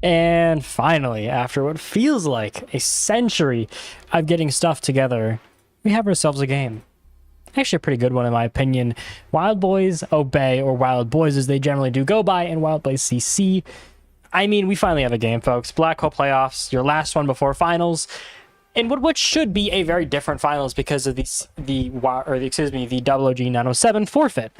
And finally, after what feels like a century of getting stuff together, we have ourselves a game. Actually a pretty good one in my opinion. Wild Boys Obey, or Wild Boys as they generally do go by, and Wild Boys CC. I mean, we finally have a game, folks. Black Hole Playoffs, your last one before finals. And what should be a very different finals because of the WOG 907 forfeit.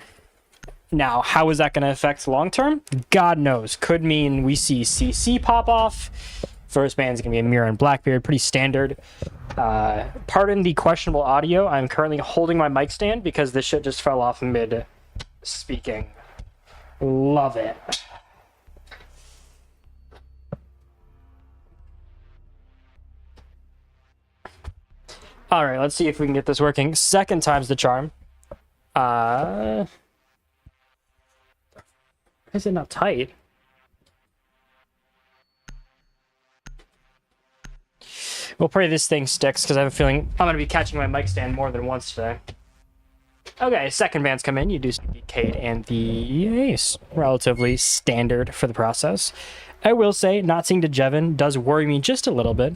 Now, how is that going to affect long term? God knows. Could mean we see CC pop off. First band's going to be a Mirror and Blackbeard, pretty standard. Pardon the questionable audio. I'm currently holding my mic stand because this shit just fell off mid speaking. Love it. All right, let's see if we can get this working. Second time's the charm. Is it not tight? We'll pray this thing sticks because I have a feeling I'm going to be catching my mic stand more than once today. Okay, second bands come in. You do see the Cade and the Ace. Relatively standard for the process. I will say, not seeing DeJevin does worry me just a little bit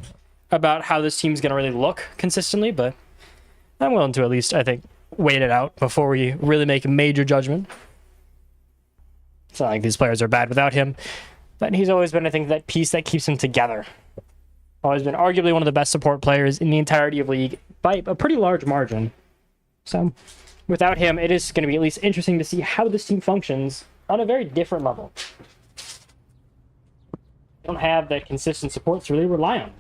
about how this team's going to really look consistently, but I'm willing to at least, I think, wait it out before we really make a major judgment. It's not like these players are bad without him, but he's always been, I think, that piece that keeps them together. Always been arguably one of the best support players in the entirety of League by a pretty large margin. So, without him, it is going to be at least interesting to see how this team functions on a very different level. They don't have that consistent support to really rely on.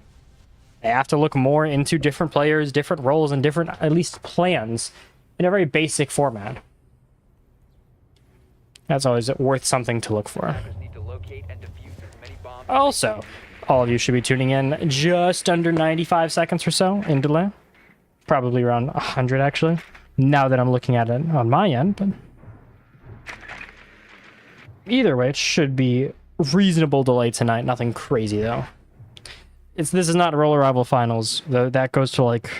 They have to look more into different players, different roles, and different, at least, plans in a very basic format. That's always worth something to look for. Also, all of you should be tuning in just under 95 seconds or so in delay. Probably around 100, actually. Now that I'm looking at it on my end, but either way, it should be reasonable delay tonight. Nothing crazy, though. This is not Roller Rival Finals, though. That goes to, like,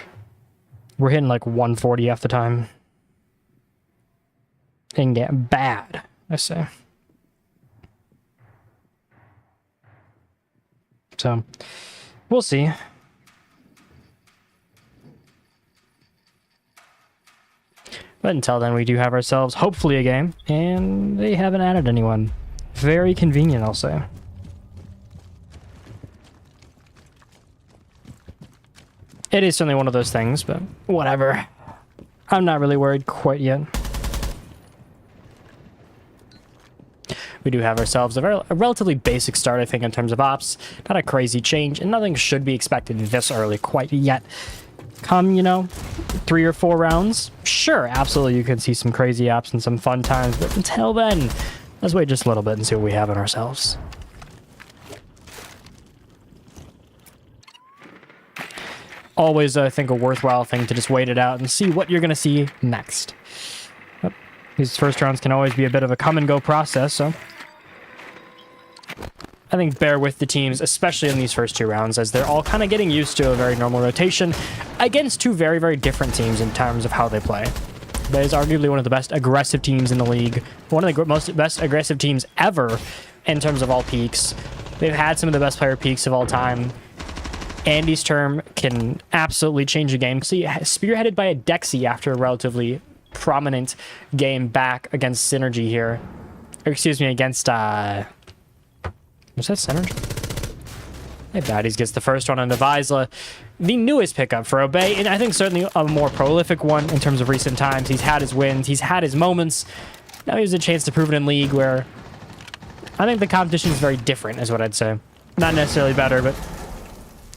we're hitting, like, 140 half the time. And get bad, I say. So, we'll see. But until then, we do have ourselves, hopefully, a game. And they haven't added anyone. Very convenient, I'll say. It is certainly one of those things, but whatever. I'm not really worried quite yet. We do have ourselves a relatively basic start, I think, in terms of ops. Not a crazy change, and nothing should be expected this early quite yet. Come, 3 or 4 rounds, sure, absolutely, you can see some crazy ops and some fun times, but until then, let's wait just a little bit and see what we have in ourselves. Always, I think, a worthwhile thing to just wait it out and see what you're going to see next. But these first rounds can always be a bit of a come-and-go process, so I think bear with the teams, especially in these first 2 rounds, as they're all kind of getting used to a very normal rotation against 2 very, very different teams in terms of how they play. That is arguably one of the best aggressive teams in the league, one of the best aggressive teams ever in terms of all peaks. They've had some of the best player peaks of all time. Andy's term can absolutely change the game. See, spearheaded by a Dexy after a relatively prominent game back against Synergy here. Or, excuse me, against, was that Synergy? Hey, Baddies gets the first one on Devisla. The newest pickup for Obey, and I think certainly a more prolific one in terms of recent times. He's had his wins, he's had his moments. Now he has a chance to prove it in League where I think the competition is very different, is what I'd say. Not necessarily better, but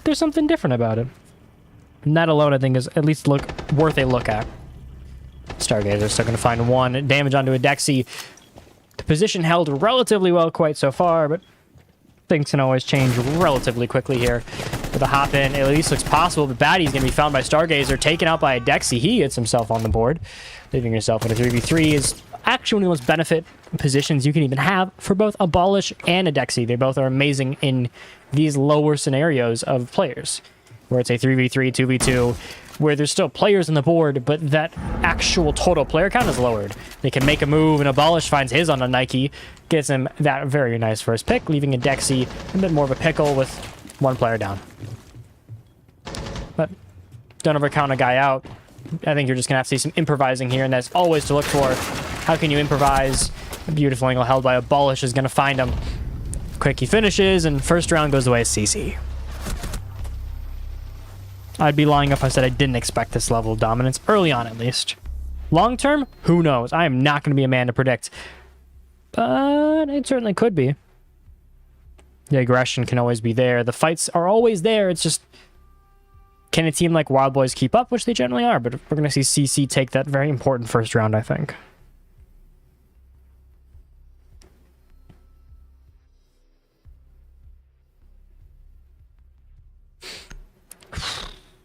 there's something different about it. And that alone, I think, is at least worth a look at. Stargazer still going to find 1 damage onto a Dexy. The position held relatively well quite so far, but things can always change relatively quickly here. With a hop in, it at least looks possible, but Baddie's going to be found by Stargazer, taken out by a Dexy. He gets himself on the board. Leaving yourself in a 3v3 is actually one of the most benefit positions you can even have for both Abolish and a Dexy. They both are amazing in these lower scenarios of players. where it's a 3v3, 2v2, where there's still players on the board, but that actual total player count is lowered. They can make a move, and Abolish finds his on a Nike, gets him that very nice first pick, leaving a Dexy a bit more of a pickle with one player down. But don't ever count a guy out. I think you're just going to have to see some improvising here, and that's always to look for. How can you improvise? A beautiful angle held by Abolish is going to find him. Quick, he finishes, and first round goes away as CC. I'd be lying if I said I didn't expect this level of dominance, early on at least. Long term, who knows? I am not going to be a man to predict. But it certainly could be. The aggression can always be there. The fights are always there. It's just, can a team like Wild Boys keep up? Which they generally are, but we're going to see CC take that very important first round, I think.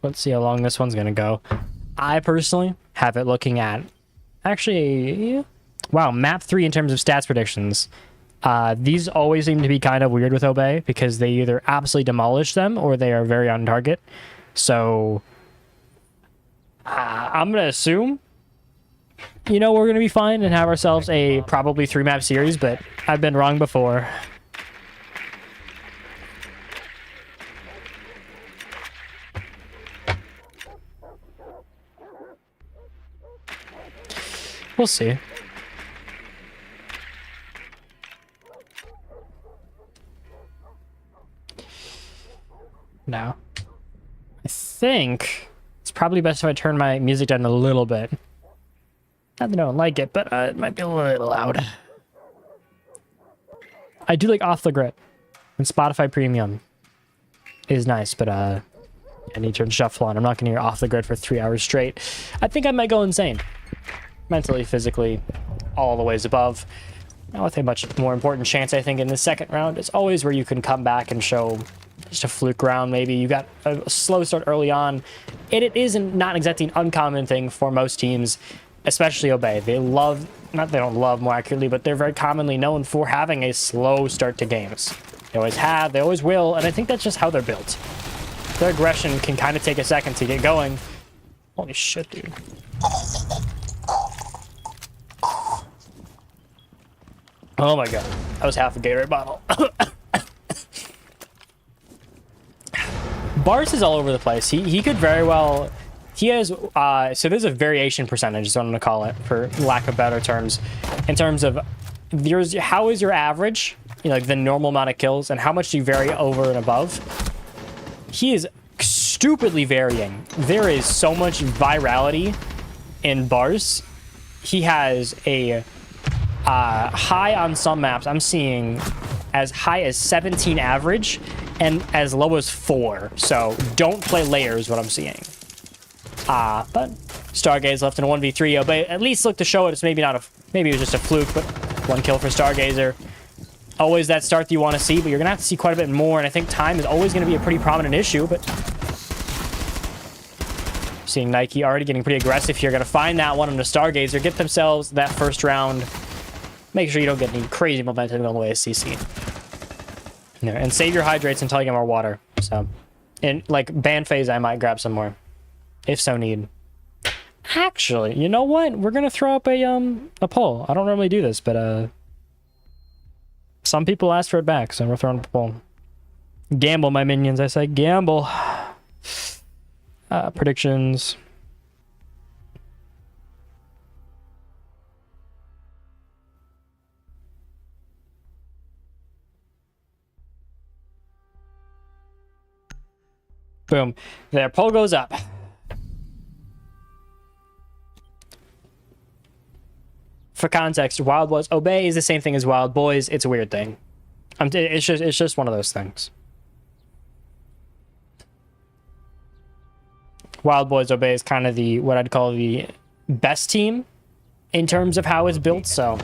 Let's see how long this one's going to go. I personally have it looking at... Actually, wow, map 3 in terms of stats predictions. These always seem to be kind of weird with Obey because they either absolutely demolish them or they are very on target. So, I'm going to assume, we're going to be fine and have ourselves a probably 3-map series, but I've been wrong before. We'll see. Now, I think it's probably best if I turn my music down a little bit. Not that I don't like it, but it might be a little loud. I do like Off the Grid, and Spotify Premium is nice, but I need to turn shuffle on. I'm not going to hear Off the Grid for 3 hours straight. I think I might go insane. Mentally, physically, all the ways above. Now with a much more important chance, I think, in the second round, it's always where you can come back and show just a fluke round, maybe. You got a slow start early on. It is not exactly an uncommon thing for most teams, especially Obey. They love, not they don't love more accurately, but they're very commonly known for having a slow start to games. They always have, they always will, and I think that's just how they're built. Their aggression can kind of take a second to get going. Holy shit, dude. Oh my god, that was half a Gatorade bottle. Bars is all over the place. He could very well... He has... so there's a variation percentage, is what I'm going to call it, for lack of better terms. In terms of... how is your average, like the normal amount of kills, and how much do you vary over and above? He is stupidly varying. There is so much virality in Bars. He has a... high on some maps, I'm seeing as high as 17 average and as low as 4. So don't play layers, what I'm seeing. But Stargaze left in a 1v3, but at least look to show it. It's maybe not a, maybe it was just a fluke, but 1 kill for Stargazer. Always that start that you want to see, but you're gonna have to see quite a bit more. And I think time is always going to be a pretty prominent issue. But seeing Nike already getting pretty aggressive here, gonna find that one on the Stargazer, get themselves that first round. Make sure you don't get any crazy momentum on the way as CC. Yeah, and save your hydrates until you get more water. So, in like ban phase, I might grab some more, if so need. Actually, you know what? We're gonna throw up a poll. I don't normally do this, but some people asked for it back, so we're throwing up a poll. Gamble, my minions. I say gamble. Predictions. Boom. Their poll goes up. For context, Wild Boys Obey is the same thing as Wild Boys. It's a weird thing. It's just one of those things. Wild Boys Obey is kind of the what I'd call the best team in terms of how it's built. So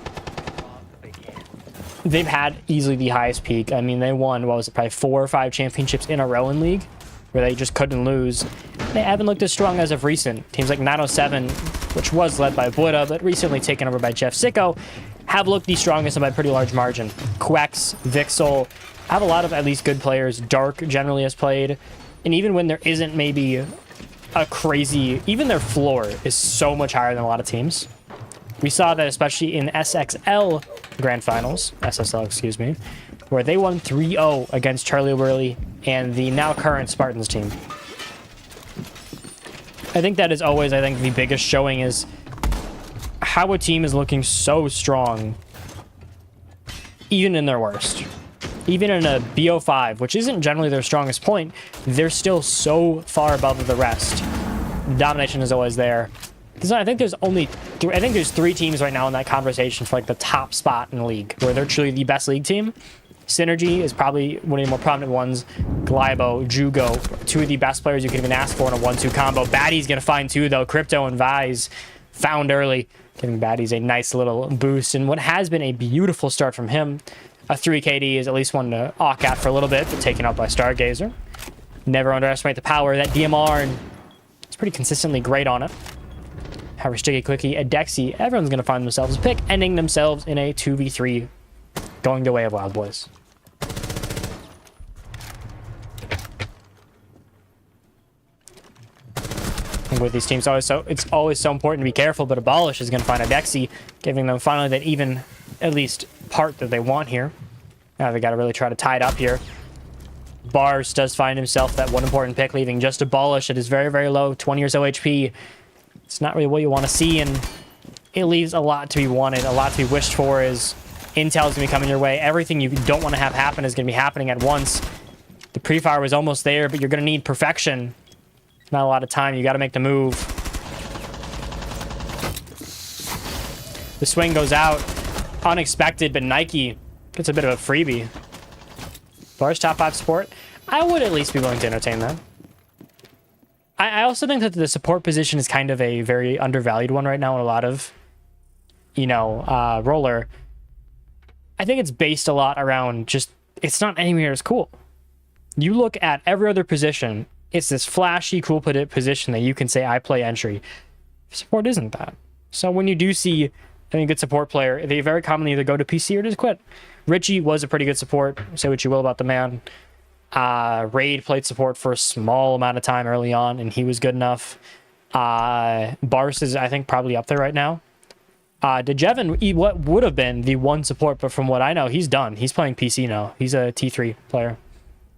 they've had easily the highest peak. I mean, they won, what was it, probably 4 or 5 championships in a row in League, where they just couldn't lose. They haven't looked as strong as of recent. Teams like 907, which was led by Buddha, but recently taken over by Jeff Sicko, have looked the strongest by a pretty large margin. Quex, Vixel, have a lot of at least good players. Dark generally has played. And even when there isn't maybe a crazy, even their floor is so much higher than a lot of teams. We saw that especially in SXL Grand Finals, SSL, excuse me, where they won 3-0 against Charlie Whirly and the now current Spartans team. I think that is always, I think, the biggest showing is how a team is looking so strong, even in their worst. Even in a BO5, which isn't generally their strongest point, they're still so far above the rest. Domination is always there. I think there's only, I think there's 3 teams right now in that conversation for like the top spot in the league, where they're truly the best league team. Synergy is probably one of the more prominent ones. Glybo, Jugo, 2 of the best players you can even ask for in a 1-2 combo. Batty's gonna find 2 though. Crypto and Vise found early, giving Batty's a nice little boost. And what has been a beautiful start from him. A 3 KD is at least one to awk at for a little bit, but taken out by Stargazer. Never underestimate the power of that DMR, and it's pretty consistently great on it. However, Sticky Quickie, a Dexy, everyone's going to find themselves a pick, ending themselves in a 2v3, going the way of Wild Boys. And with these teams, it's always so important to be careful, but Abolish is going to find a Dexy, giving them finally that even, at least, part that they want here. Now they got to really try to tie it up here. Bars does find himself that one important pick, leaving just Abolish at his very, very low, 20 or so HP. It's not really what you want to see, and it leaves a lot to be wanted, a lot to be wished for. Is intel's going to be coming your way. Everything you don't want to have happen is going to be happening at once. The pre-fire was almost there, but you're going to need perfection. Not a lot of time. You got to make the move. The swing goes out. Unexpected, but Nike gets a bit of a freebie. Bars top 5 support. I would at least be willing to entertain that. I also think that the support position is kind of a very undervalued one right now in a lot of, roller. I think it's based a lot around just, it's not anywhere as cool. You look at every other position, it's this flashy, cool position that you can say, I play entry. Support isn't that. So when you do see a good support player, they very commonly either go to PC or just quit. Richie was a pretty good support. Say what you will about the man. Raid played support for a small amount of time early on, and he was good enough. Bars is, I think, probably up there right now. DeJevin, what would have been the one support, but from what I know, he's done. He's playing PC now. He's a T3 player.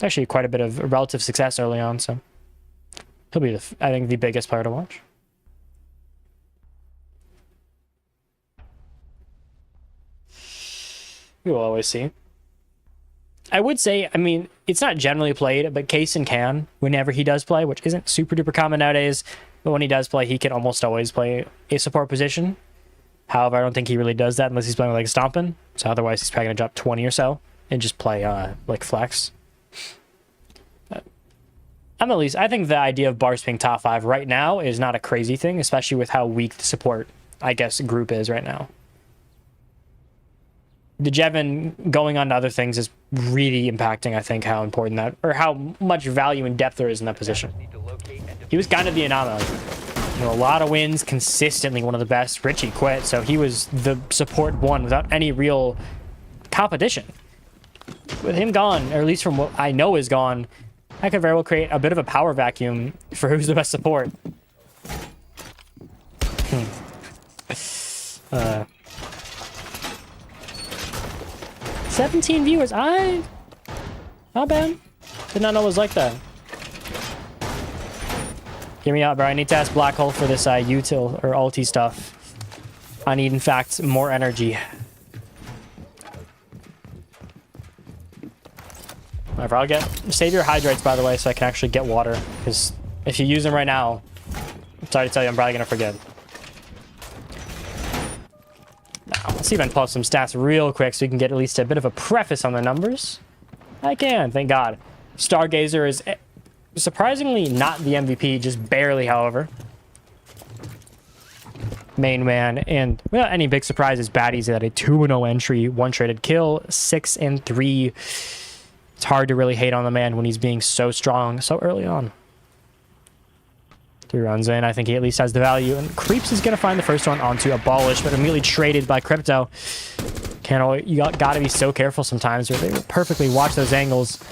Actually, quite a bit of relative success early on, so he'll be, I think, the biggest player to watch. We will always see. I would say, I mean, it's not generally played, but Kaysen can whenever he does play, which isn't super duper common nowadays. But when he does play, he can almost always play a support position. However, I don't think he really does that unless he's playing with like Stompin'. So otherwise, he's probably going to drop 20 or so and just play like flex. I think the idea of Bars being top 5 right now is not a crazy thing, especially with how weak the support, I guess, group is right now. DeJevin going on to other things is really impacting, I think, how important that, or how much value and depth there is in that position. He was kind of the anomaly. A lot of wins, consistently one of the best. Richie quit, so he was the support one without any real competition. With him gone, or at least from what I know is gone, that could very well create a bit of a power vacuum for who's the best support. 17 viewers. Not bad. Did not know it was like that. Hear me out, bro. I need to ask Black Hole for this util or ulti stuff. I need, in fact, more energy. Whatever, I'll save your hydrates, by the way, so I can actually get water. Because if you use them right now, I'm sorry to tell you, I'm probably going to forget. Now, let's see if I can pull up some stats real quick so we can get at least a bit of a preface on the numbers. I can, thank God. Stargazer is surprisingly not the MVP, just barely, however. Main man, and without any big surprises, Batty's at a 2-0 entry, 1 traded kill, 6-3. It's hard to really hate on the man when he's being so strong so early on. 3 rounds in, I think he at least has the value. And Creeps is going to find the first one onto Abolish, but immediately traded by Crypto. You got to be so careful sometimes, or they perfectly watch those angles.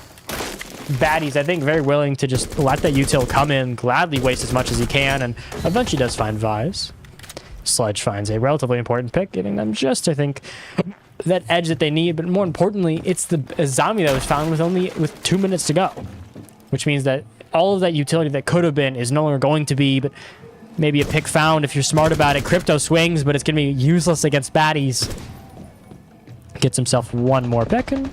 Baddies, I think, very willing to just let that util come in, gladly waste as much as he can, and eventually does find Vise. Sledge finds a relatively important pick, giving them just, I think, that edge that they need, but more importantly, it's the Azami that was found with 2 minutes to go, which means that all of that utility that could have been is no longer going to be, but maybe a pick found if you're smart about it. Crypto swings, but it's going to be useless against Baddies. Gets himself one more pick, and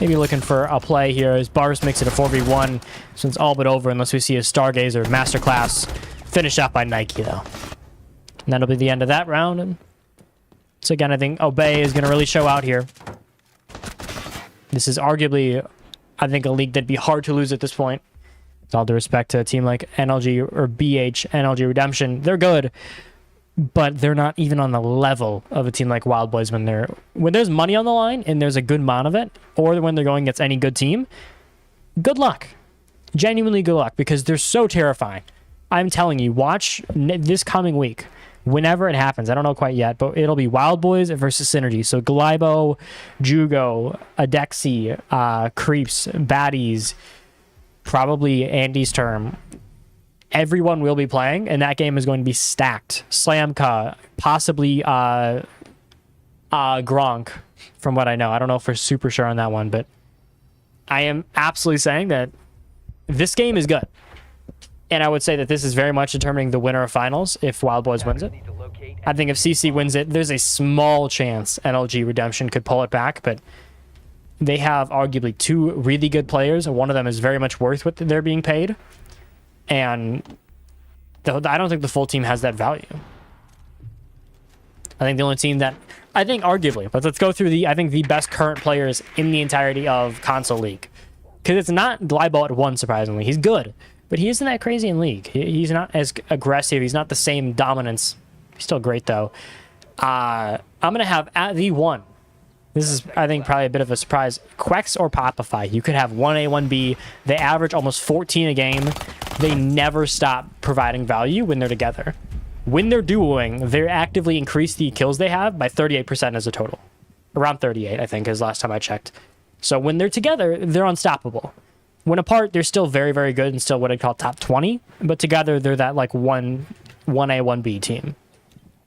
maybe looking for a play here as Bars makes it a 4v1, so it's all but over unless we see a Stargazer Masterclass finish up by Nike, though. And that'll be the end of that round, and so again, I think Obey is going to really show out here. This is arguably, I think, a league that'd be hard to lose at this point. With all due respect to a team like NLG or BH, NLG Redemption, they're good, but they're not even on the level of a team like Wild Boys when there's money on the line and there's a good amount of it, or when they're going against any good team. Good luck. Genuinely good luck, because they're so terrifying. I'm telling you, watch this coming week. Whenever it happens, I don't know quite yet, but it'll be Wild Boys versus Synergy. So Glybo, Jugo, Adexi, Creeps, Baddies, probably Andy's term. Everyone will be playing, and that game is going to be stacked. Slamka, possibly Gronk, from what I know. I don't know if we're super sure on that one, but I am absolutely saying that this game is good. And I would say that this is very much determining the winner of finals if Wild Boys wins it. I think if CC wins it, there's a small chance NLG Redemption could pull it back, but they have arguably two really good players, and one of them is very much worth what they're being paid. And I don't think the full team has that value. I think the only team that, I think arguably, but let's go through the best current players in the entirety of Console League. Because it's not Glybo at 1, surprisingly. He's good. But he isn't that crazy in League. He's not as aggressive. He's not the same dominance. He's still great, though. I'm going to have at the 1. This is, I think, probably a bit of a surprise. Quex or Popify. You could have 1A, 1B. They average almost 14 a game. They never stop providing value when they're together. When they're duoing, they actively increase the kills they have by 38% as a total. Around 38, I think, is last time I checked. So when they're together, they're unstoppable. When apart, they're still very, very good and still what I'd call top 20. But together, they're that like 1A, 1B team.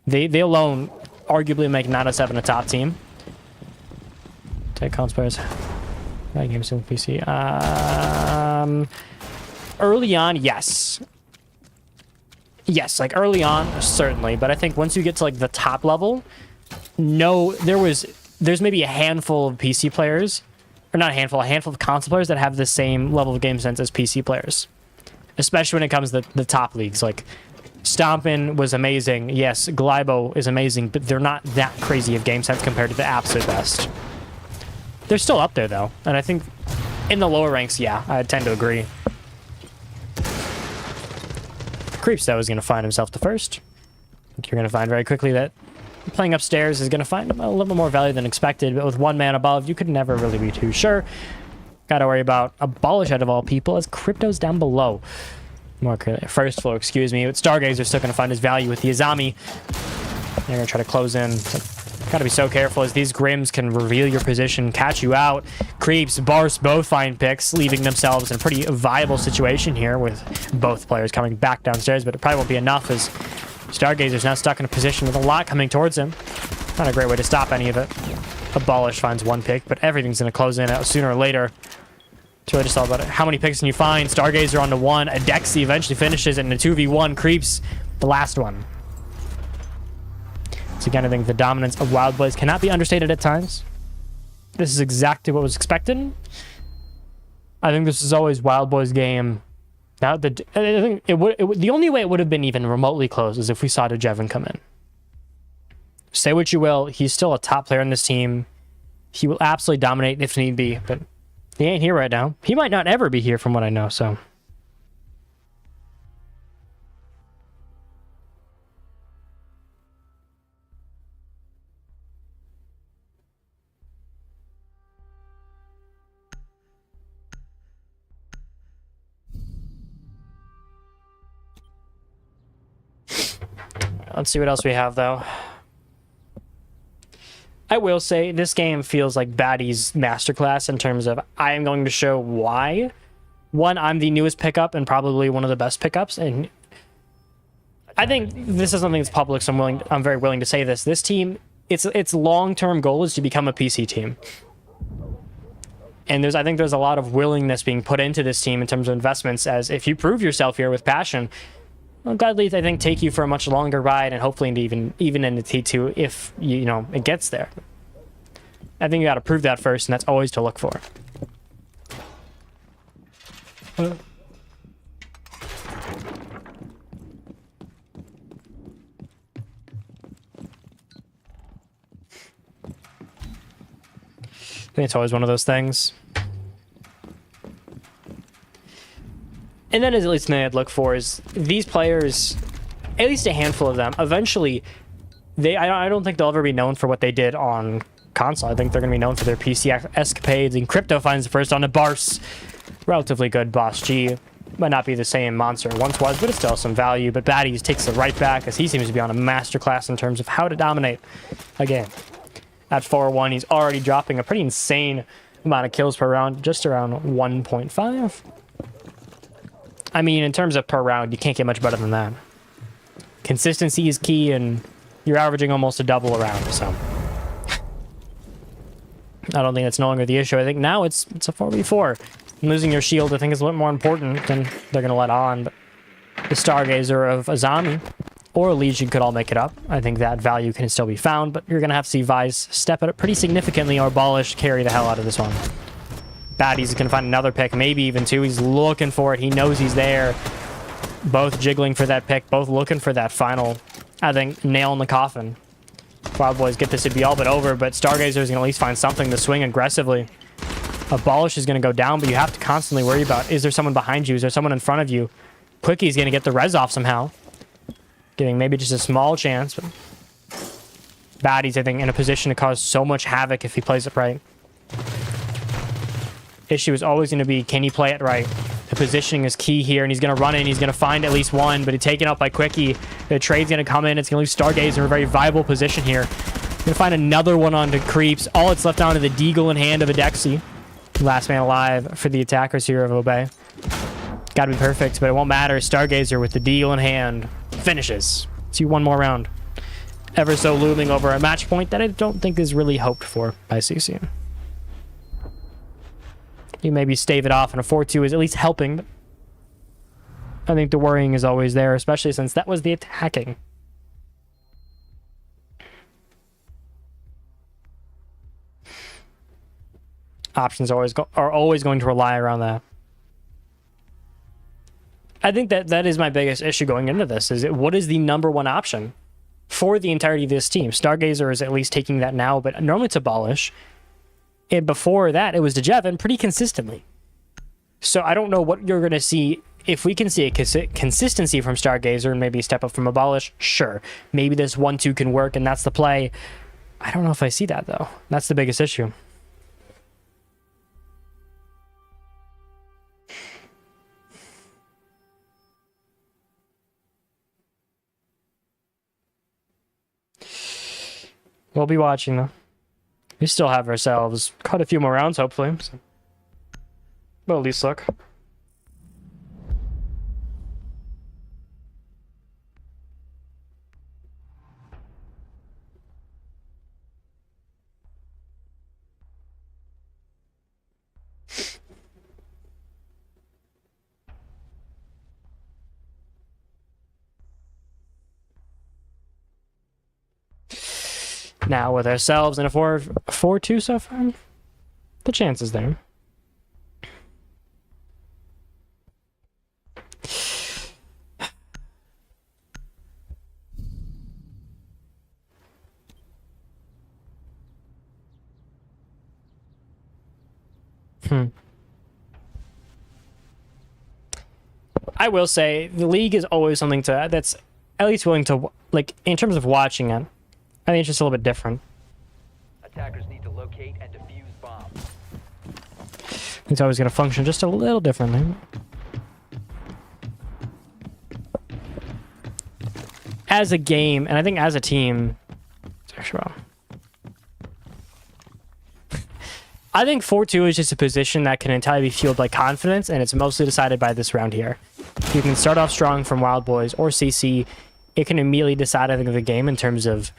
They alone arguably make 9 out of 7 a top team. Take cons players. Games in PC. Early on, yes. Yes, like early on, certainly. But I think once you get to like the top level, no, there's maybe a handful of PC players. Or not a handful of console players that have the same level of game sense as PC players. Especially when it comes to the top leagues. Like, Stompin was amazing. Yes, Glybo is amazing, but they're not that crazy of game sense compared to the absolute best. They're still up there, though. And I think in the lower ranks, yeah, I tend to agree. Creeps, though, is going to find himself the first. I think you're going to find very quickly that playing upstairs is going to find a little bit more value than expected, but with one man above, you could never really be too sure. Got to worry about Abolish out of all people, as Crypto's down below. More first floor, excuse me. But Stargazer still going to find his value with the Azami. They're going to try to close in. Got to be so careful, as these Grims can reveal your position, catch you out. Creeps, Bars both find picks, leaving themselves in a pretty viable situation here with both players coming back downstairs, but it probably won't be enough as Stargazer's now stuck in a position with a lot coming towards him. Not a great way to stop any of it. Abolish finds one pick, but everything's going to close in sooner or later. It's really just all about it. How many picks can you find? Stargazer on to 1. Adexi eventually finishes it in a 2v1. Creeps the last one. So again, I think the dominance of Wild Boys cannot be understated at times. This is exactly what was expected. I think this is always Wild Boys' game. Now, I think the only way it would have been even remotely close is if we saw DeJevin come in. Say what you will, he's still a top player in this team. He will absolutely dominate if need be, but he ain't here right now. He might not ever be here from what I know, so. Let's see what else we have, though. I will say this game feels like Baddie's masterclass in terms of I am going to show why one, I'm the newest pickup and probably one of the best pickups, and I think this is something that's public, so I'm very willing to say this. This team, its long-term goal is to become a PC team. And I think there's a lot of willingness being put into this team in terms of investments, as if you prove yourself here with passion, I'll gladly, I think, take you for a much longer ride and hopefully into even into T2 if, you know, it gets there. I think you got to prove that first, and that's always to look for. I think it's always one of those things. And then, at least the thing I'd look for is these players, at least a handful of them, eventually, I don't think they'll ever be known for what they did on console. I think they're going to be known for their PC escapades, and Crypto finds the first on the Barse. Relatively good Boss G. Might not be the same monster it once was, but it's still some value. But Baddies takes it right back, as he seems to be on a masterclass in terms of how to dominate a game. At 4-1, he's already dropping a pretty insane amount of kills per round, just around 1.5. I mean, in terms of per round, you can't get much better than that. Consistency is key, and you're averaging almost a double a round, so I don't think that's no longer the issue. I think now it's a 4v4. Losing your shield, I think, is a little more important than they're going to let on. But the Stargazer of Azami or a Legion could all make it up. I think that value can still be found, but you're going to have to see Vice step it up pretty significantly, or Abolish carry the hell out of this one. Baddies can find another pick, maybe even two. He's looking for it. He knows he's there. Both jiggling for that pick, both looking for that final, I think, nail in the coffin. Wild Boys get this to be all but over, but Stargazer is going to at least find something to swing aggressively. Abolish is going to go down, but you have to constantly worry about, is there someone behind you? Is there someone in front of you? Quickie's going to get the res off somehow. Getting maybe just a small chance, but Baddies, I think, in a position to cause so much havoc if he plays it right. Issue is always going to be, can he play it right? The positioning is key here, and he's going to run in. He's going to find at least one, but he's taken out by Quickie. The trade's going to come in. It's going to leave Stargazer in a very viable position here. Going to find another one onto Creeps. All it's left down to the Deagle in hand of Adexi. Last man alive for the attackers here of Obey. Got to be perfect, but it won't matter. Stargazer with the Deagle in hand finishes. See one more round. Ever so looming over a match point that I don't think is really hoped for by CC. You maybe stave it off, and a 4-2 is at least helping, but I think the worrying is always there, especially since that was the attacking. Options are always going to rely around that. I think that is my biggest issue going into this, is what is the number one option for the entirety of this team? Stargazer is at least taking that now, but normally it's Abolish. And before that, it was DeJevin pretty consistently. So I don't know what you're going to see. If we can see a consistency from Stargazer and maybe a step up from Abolish, sure. Maybe this 1-2 can work, and that's the play. I don't know if I see that, though. That's the biggest issue. We'll be watching, though. We still have ourselves quite a few more rounds, hopefully. So. But at least look. Now with ourselves in a 4-2 so far, the chance is there. I will say the league is always something that's at least willing to, like, in terms of watching it. I think it's just a little bit different. Attackers need to locate and defuse bombs. It's always going to function just a little differently. As a game, and I think as a team, it's actually well. I think 4-2 is just a position that can entirely be fueled by confidence, and it's mostly decided by this round here. You can start off strong from Wild Boys or CC. It can immediately decide, I think, the game in terms of,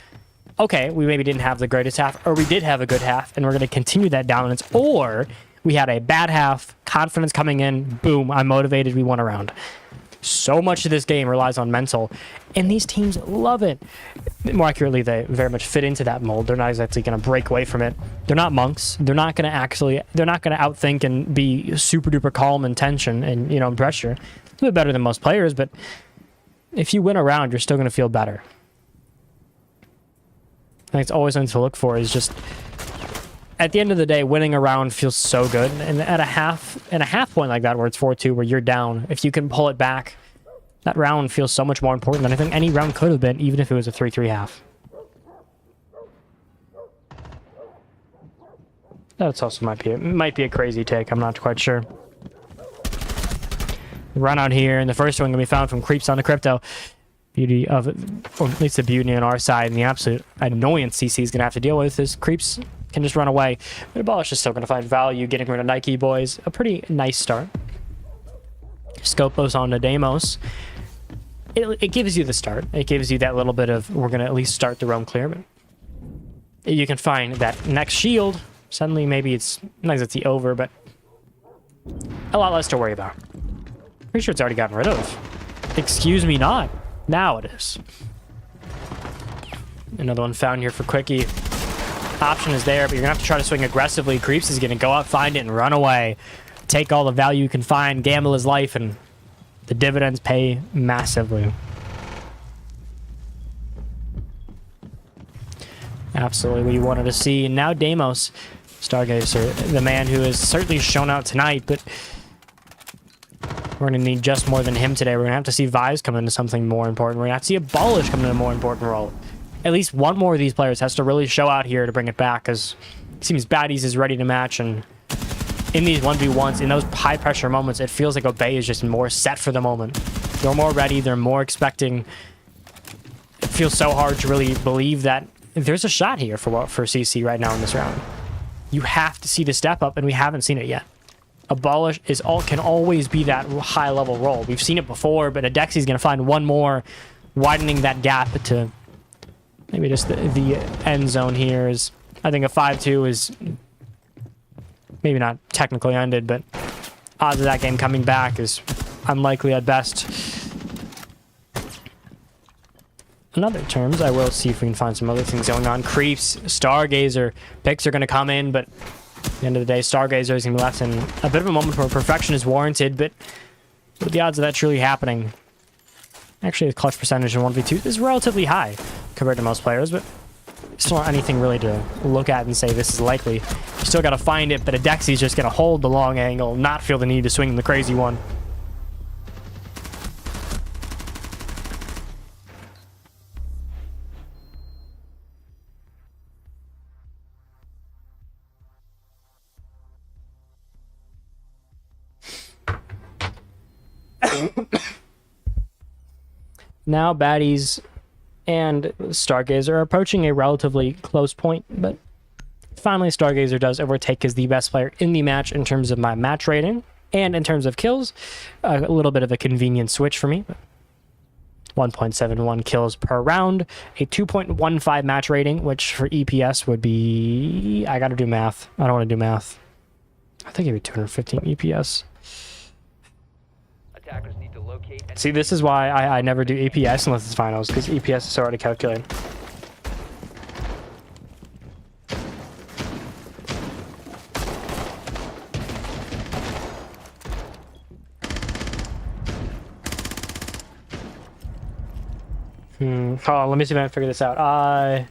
okay, we maybe didn't have the greatest half, or we did have a good half, and we're going to continue that dominance, or we had a bad half, confidence coming in, boom, I'm motivated, we won a round. So much of this game relies on mental, and these teams love it. More accurately, they very much fit into that mold. They're not exactly going to break away from it. They're not monks. They're not going to outthink and be super duper calm and tension and, you know, pressure. A bit better than most players, but if you win a round, you're still going to feel better. I think it's always something to look for, is just, at the end of the day, winning a round feels so good. And at a half point like that, where it's 4-2, where you're down, if you can pull it back, that round feels so much more important than I think any round could have been, even if it was a 3-3 half. That's also might be a crazy take. I'm not quite sure. Run out here, and the first one can be found from Creeps on the Crypto. Beauty of, or at least the beauty on our side, and the absolute annoyance CC is going to have to deal with is Creeps can just run away. But Abolish is still going to find value, getting rid of Nike Boys. A pretty nice start. Scopos on to Deimos. It gives you the start. It gives you that little bit of, we're going to at least start the roam clear. But you can find that next shield. Suddenly, maybe it's not exactly over, but a lot less to worry about. Pretty sure it's already gotten rid of. Excuse me not. Now it is. Another one found here for Quickie. Option is there, but you're going to have to try to swing aggressively. Creeps is going to go up, find it, and run away. Take all the value you can find, gamble his life, and the dividends pay massively. Absolutely what you wanted to see. And now Deimos, Stargazer, the man who has certainly shown out tonight, but we're going to need just more than him today. We're going to have to see Vise come into something more important. We're going to have to see Abolish come into a more important role. At least one more of these players has to really show out here to bring it back, because it seems Baddies is ready to match, and in these 1v1s, in those high-pressure moments, it feels like Obey is just more set for the moment. They're more ready. They're more expecting. It feels so hard to really believe that there's a shot here for CC right now in this round. You have to see the step up, and we haven't seen it yet. Abolish can always be that high-level role. We've seen it before, but Adexi's going to find one more, widening that gap to maybe just the end zone here. Is, I think a 5-2 is maybe not technically ended, but odds of that game coming back is unlikely at best. In other terms, I will see if we can find some other things going on. Creeps, Stargazer, picks are going to come in, but at the end of the day, Stargazer is going to be left in a bit of a moment where perfection is warranted, but with the odds of that truly happening, actually the clutch percentage in 1v2 is relatively high compared to most players, but still not anything really to look at and say this is likely. You still got to find it, but Adexi's just going to hold the long angle, not feel the need to swing the crazy one. Now Baddies and Stargazer are approaching a relatively close point, but finally Stargazer does overtake as the best player in the match in terms of my match rating and in terms of kills. A little bit of a convenient switch for me. 1.71 kills per round, a 2.15 match rating, which for EPS would be... I gotta do math. I don't want to do math. I think it'd be 215 EPS. Attackers need to locate and See, this is why I never do EPS unless it's finals, because EPS is so hard to calculate. Hold on, let me see if I can figure this out.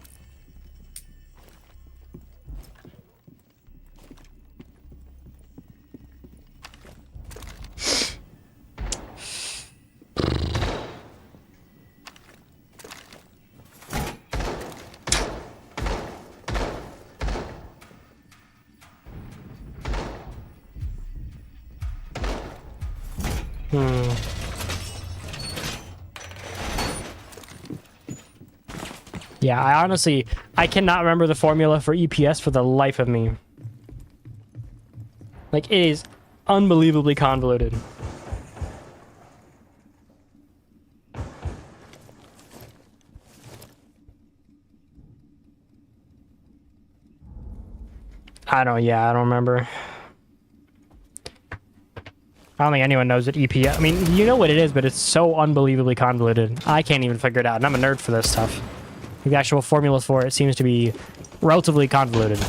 Yeah, I cannot remember the formula for EPS for the life of me. Like, it is unbelievably convoluted. I don't remember. I don't think anyone knows what EPS. I mean, you know what it is, but it's so unbelievably convoluted. I can't even figure it out, and I'm a nerd for this stuff. The actual formula for it seems to be relatively convoluted.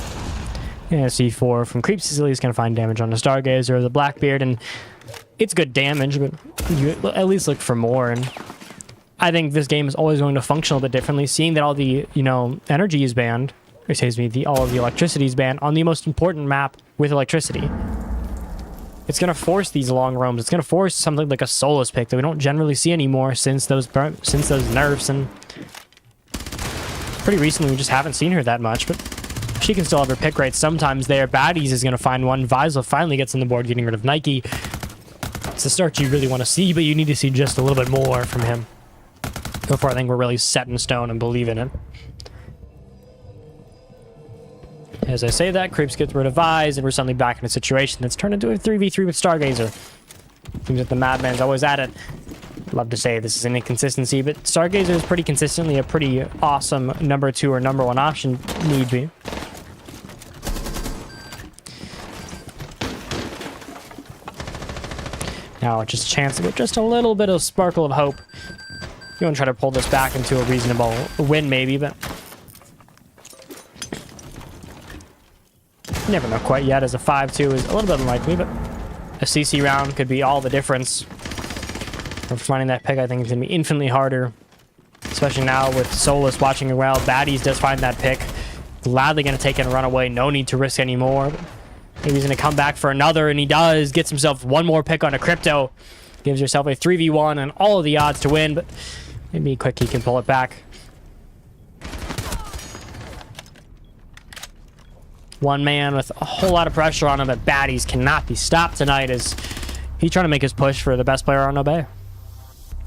Yeah, C4 from Creep Sicily is going to find damage on the Stargazer or the Blackbeard, and it's good damage, but you at least look for more. And I think this game is always going to function a little bit differently, seeing that all the, energy is banned. Excuse me, all of the electricity is banned on the most important map with electricity. It's going to force these long roams. It's going to force something like a Solus pick that we don't generally see anymore since those nerfs, and pretty recently we just haven't seen her that much, but she can still have her pick right sometimes there. Baddies is going to find one. Visel finally gets on the board, getting rid of Nike. It's the start you really want to see, but you need to see just a little bit more from him before I think we're really set in stone and believe in it. As I say that, Creeps gets rid of Vise, and we're suddenly back in a situation that's turned into a 3v3 with Stargazer. Seems that the Madman's always at it. Love to say this is an inconsistency, but Stargazer is pretty consistently a pretty awesome number 2 or number 1 option, need be. Now, just a chance to get just a little bit of sparkle of hope. You want to try to pull this back into a reasonable win, maybe, but you never know quite yet, as a 5-2 is a little bit unlikely, but a CC round could be all the difference. For finding that pick, I think it's going to be infinitely harder, especially now with Solus watching it well. Baddies does find that pick. Gladly going to take it and run away. No need to risk anymore. Maybe he's going to come back for another, and he does. Gets himself one more pick on a Crypto. Gives yourself a 3v1 and all of the odds to win, but maybe quick he can pull it back. One man with a whole lot of pressure on him, but Baddies cannot be stopped tonight as he's trying to make his push for the best player on Obey.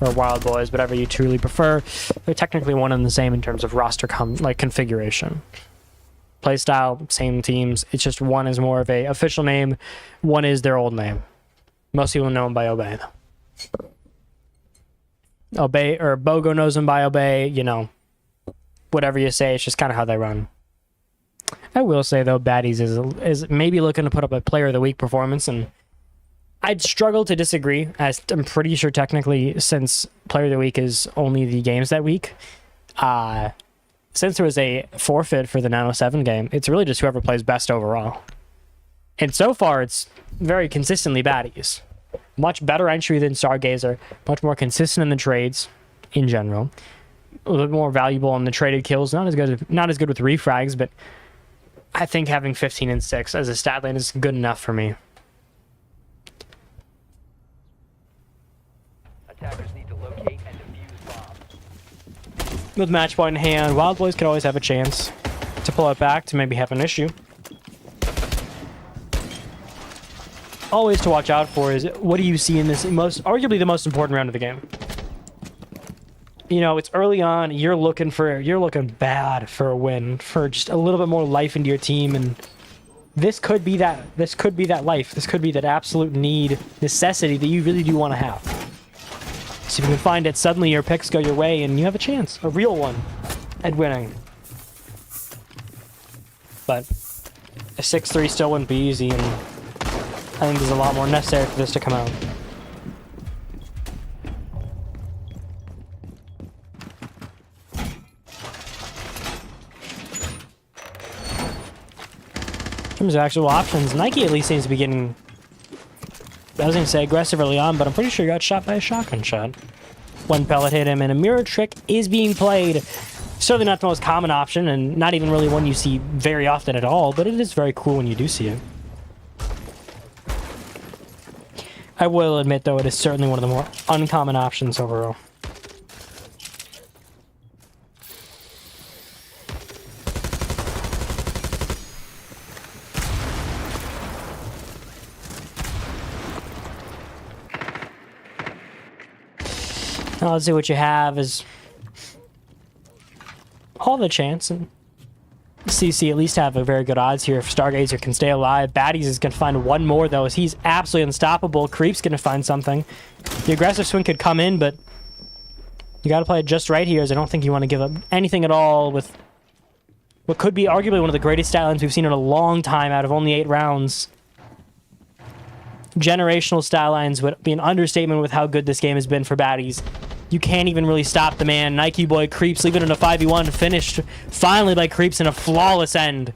Or Wild Boys, whatever you truly prefer. They're technically one and the same in terms of roster configuration. Playstyle, same teams. It's just one is more of a official name, one is their old name. Most people know him by Obey. Obey, or Bogo knows him by Obey, whatever you say, it's just kind of how they run. I will say, though, Baddies is maybe looking to put up a Player of the Week performance, and I'd struggle to disagree, as I'm pretty sure technically, since Player of the Week is only the games that week, since there was a forfeit for the 907 game, it's really just whoever plays best overall. And so far, it's very consistently Baddies. Much better entry than Stargazer, much more consistent in the trades in general. A little bit more valuable in the traded kills, not as good with refrags, but I think having 15 and 6 as a stat line is good enough for me. Attackers need to locate and defuse bombs. With match point in hand, Wild Boys could always have a chance to pull it back to maybe have an issue. Always to watch out for is, what do you see in this arguably the most important round of the game? It's early on, you're looking bad for a win, for just a little bit more life into your team, and this could be that life. This could be that absolute necessity that you really do want to have. So if you can find it, suddenly your picks go your way and you have a chance, a real one, at winning. But a 6-3 still wouldn't be easy, and I think there's a lot more necessary for this to come out. In terms of actual options, Nike at least seems to be getting, I was going to say aggressive early on, but I'm pretty sure he got shot by a shotgun shot. One pellet hit him, and a mirror trick is being played. Certainly not the most common option, and not even really one you see very often at all, but it is very cool when you do see it. I will admit, though, it is certainly one of the more uncommon options overall. Now let's see what you have is all the chance, and CC at least have a very good odds here if Stargazer can stay alive. Baddies is going to find one more, though, as he's absolutely unstoppable. Creep's going to find something. The aggressive swing could come in, but you got to play it just right here, as I don't think you want to give up anything at all with what could be arguably one of the greatest stat lines we've seen in a long time out of only 8 rounds. Generational stat lines would be an understatement with how good this game has been for Baddies. You can't even really stop the man. Nike Boy Creeps leaving it in a 5v1, finished finally by Creeps in a flawless end.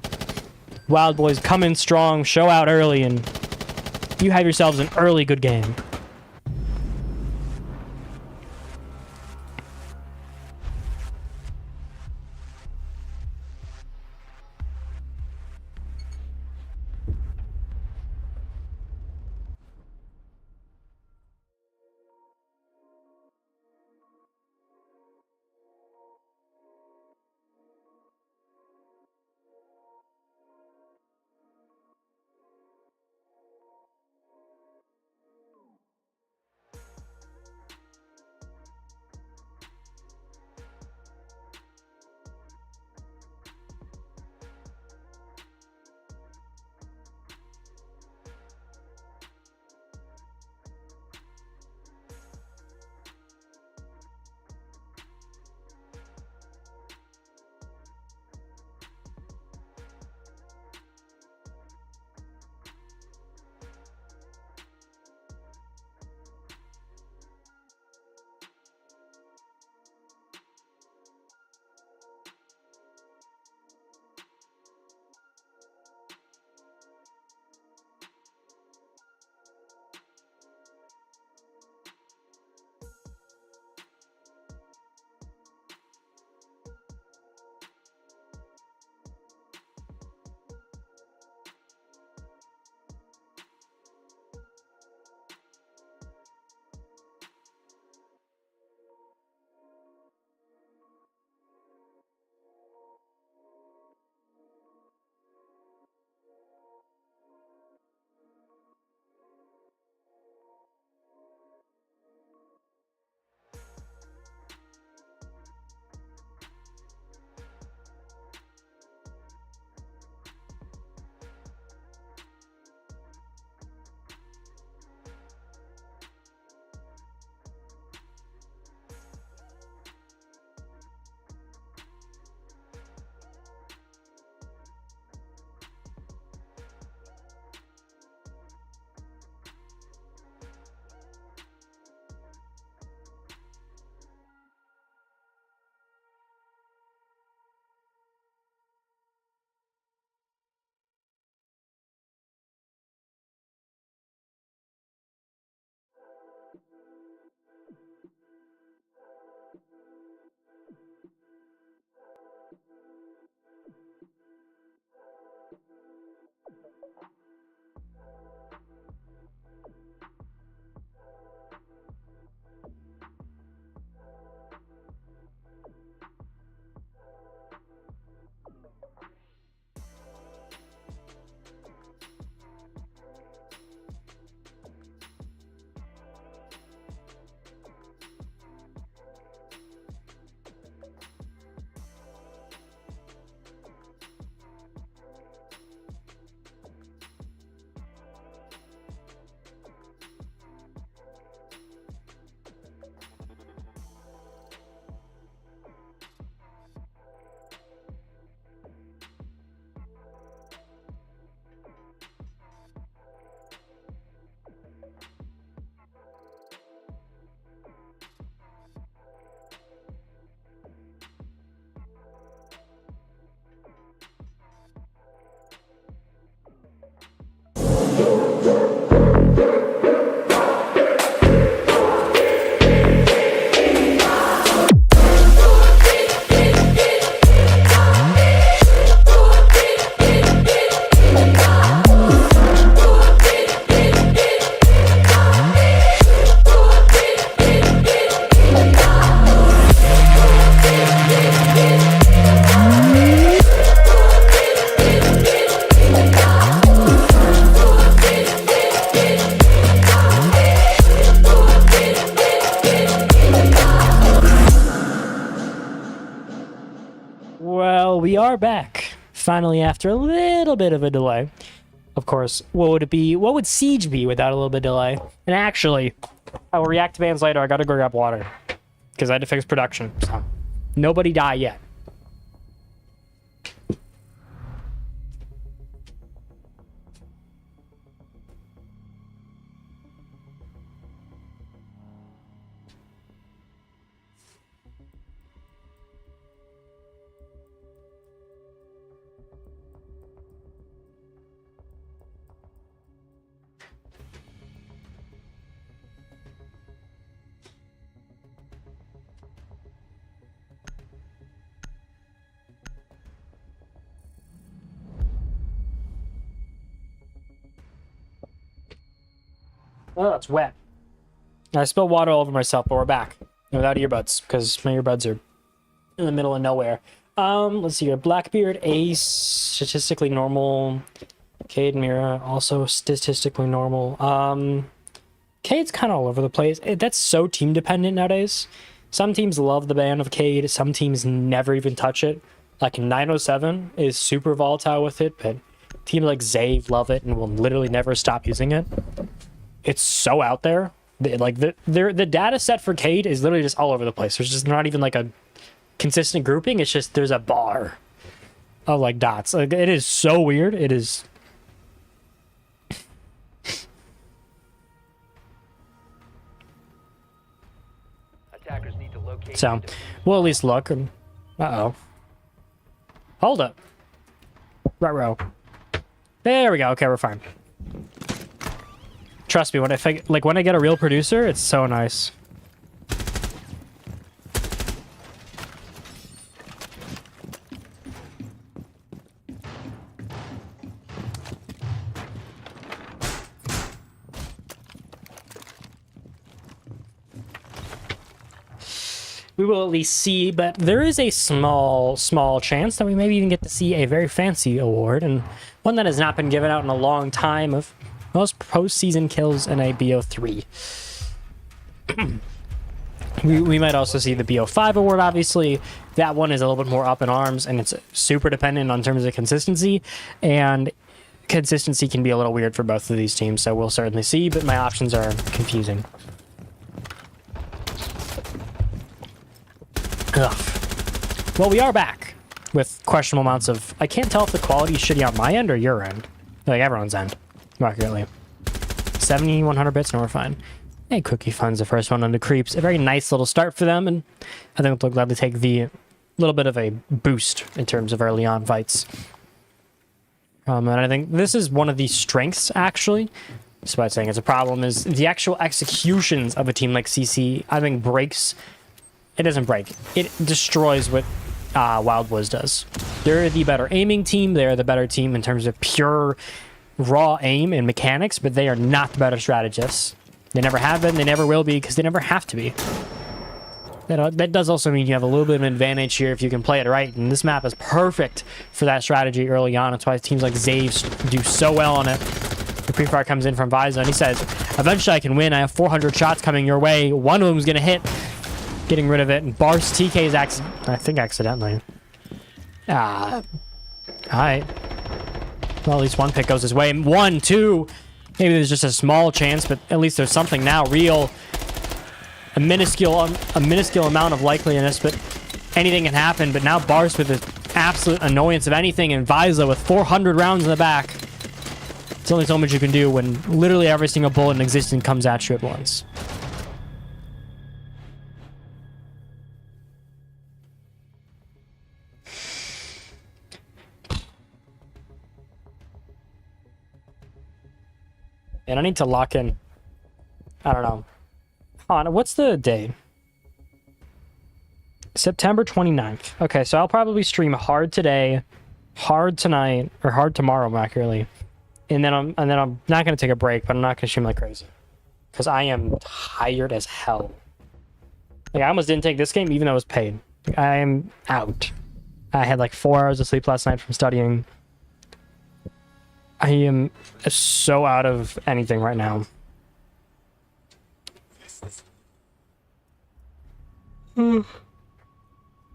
Wild Boys come in strong, show out early, and you have yourselves an early good game. Finally, after a little bit of a delay. Of course, what would it be? What would Siege be without a little bit of delay? And actually, I will react to bans later. I gotta go grab water. Because I had to fix production. So, nobody die yet. Oh, it's wet. I spilled water all over myself, but we're back. Without earbuds, because my earbuds are in the middle of nowhere. Let's see here. Blackbeard, Ace, statistically normal. Cade, Mira, also statistically normal. Cade's kind of all over the place. That's so team dependent nowadays. Some teams love the ban of Cade. Some teams never even touch it. Like 907 is super volatile with it, but teams like Zave love it and will literally never stop using it. It's so out there. The data set for Cade is literally just all over the place. There's just not even like a consistent grouping. It's just there's a bar of like dots. Like, it is so weird. It is. Attackers need to locate. So we'll at least look. Uh-oh. Hold up. Right row. There we go. Okay, we're fine. Trust me, when I get a real producer, it's so nice. We will at least see, but there is a small chance that we maybe even get to see a very fancy award, and one that has not been given out in a long time, of most postseason kills in a BO3. we might also see the BO5 award, obviously. That one is a little bit more up in arms, and it's super dependent on terms of consistency, and consistency can be a little weird for both of these teams, so we'll certainly see, but my options are confusing. Ugh. Well, we are back with questionable amounts of... I can't tell if the quality is shitty on my end or your end. Like, everyone's end. Accurately. 70, 100 bits, and we're fine. Hey, Cookie Fun's the first one on the creeps. A very nice little start for them, and I think they'll gladly take the little bit of a boost in terms of early on fights. And I think this is one of the strengths, actually. Despite saying it's a problem, is the actual executions of a team like CC, I think, breaks... It doesn't break. It destroys what Wild Woods does. They're the better aiming team. They're the better team in terms of pure raw aim and mechanics, but they are not the better strategists. They never have been. They never will be, because they never have to be. That does also mean you have a little bit of an advantage here if you can play it right, and this map is perfect for that strategy early on. That's why teams like Zaves do so well on it. The pre-fire comes in from Viza, and he says, eventually I can win. I have 400 shots coming your way. One of them is going to hit. Getting rid of it, and Bar's TK's accidentally. Alright. Well, at least one pick goes his way. 1, 2. Maybe there's just a small chance, but at least there's something now real. A minuscule amount of likeliness, but anything can happen. But now Bar's with the absolute annoyance of anything, and Viza with 400 rounds in the back. There's only so much you can do when literally every single bullet in existence comes at you at once. And I need to lock in. I don't know. Hold on, what's the date? September 29th. Okay, so I'll probably stream hard today, hard tonight, or hard tomorrow, accurately. And then I'm not gonna take a break, but I'm not gonna stream like crazy. Because I am tired as hell. Like, I almost didn't take this game even though it was paid. Like, I am out. I had like 4 hours of sleep last night from studying. I am so out of anything right now.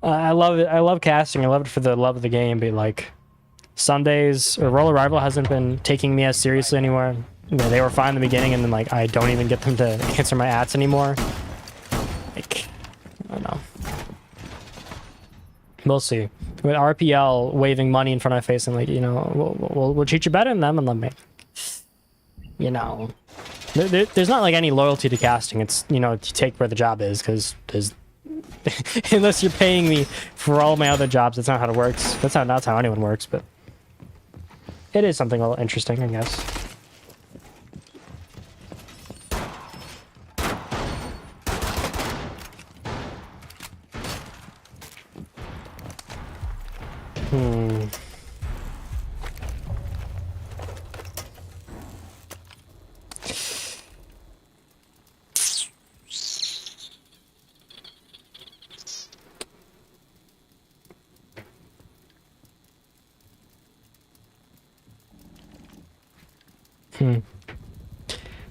I love it. I love casting. I love it for the love of the game, but like, Sundays or Roller Rival hasn't been taking me as seriously anymore. You know, they were fine in the beginning, and then like I don't even get them to answer my ads anymore. Like, I don't know. We'll see. With RPL waving money in front of my face and like, you know, we'll treat you better than them, and let me, you know, there's not like any loyalty to casting. It's, you know, you take where the job is, because there's unless you're paying me for all my other jobs, that's not how it works. That's not how anyone works, but it is something a little interesting, I guess.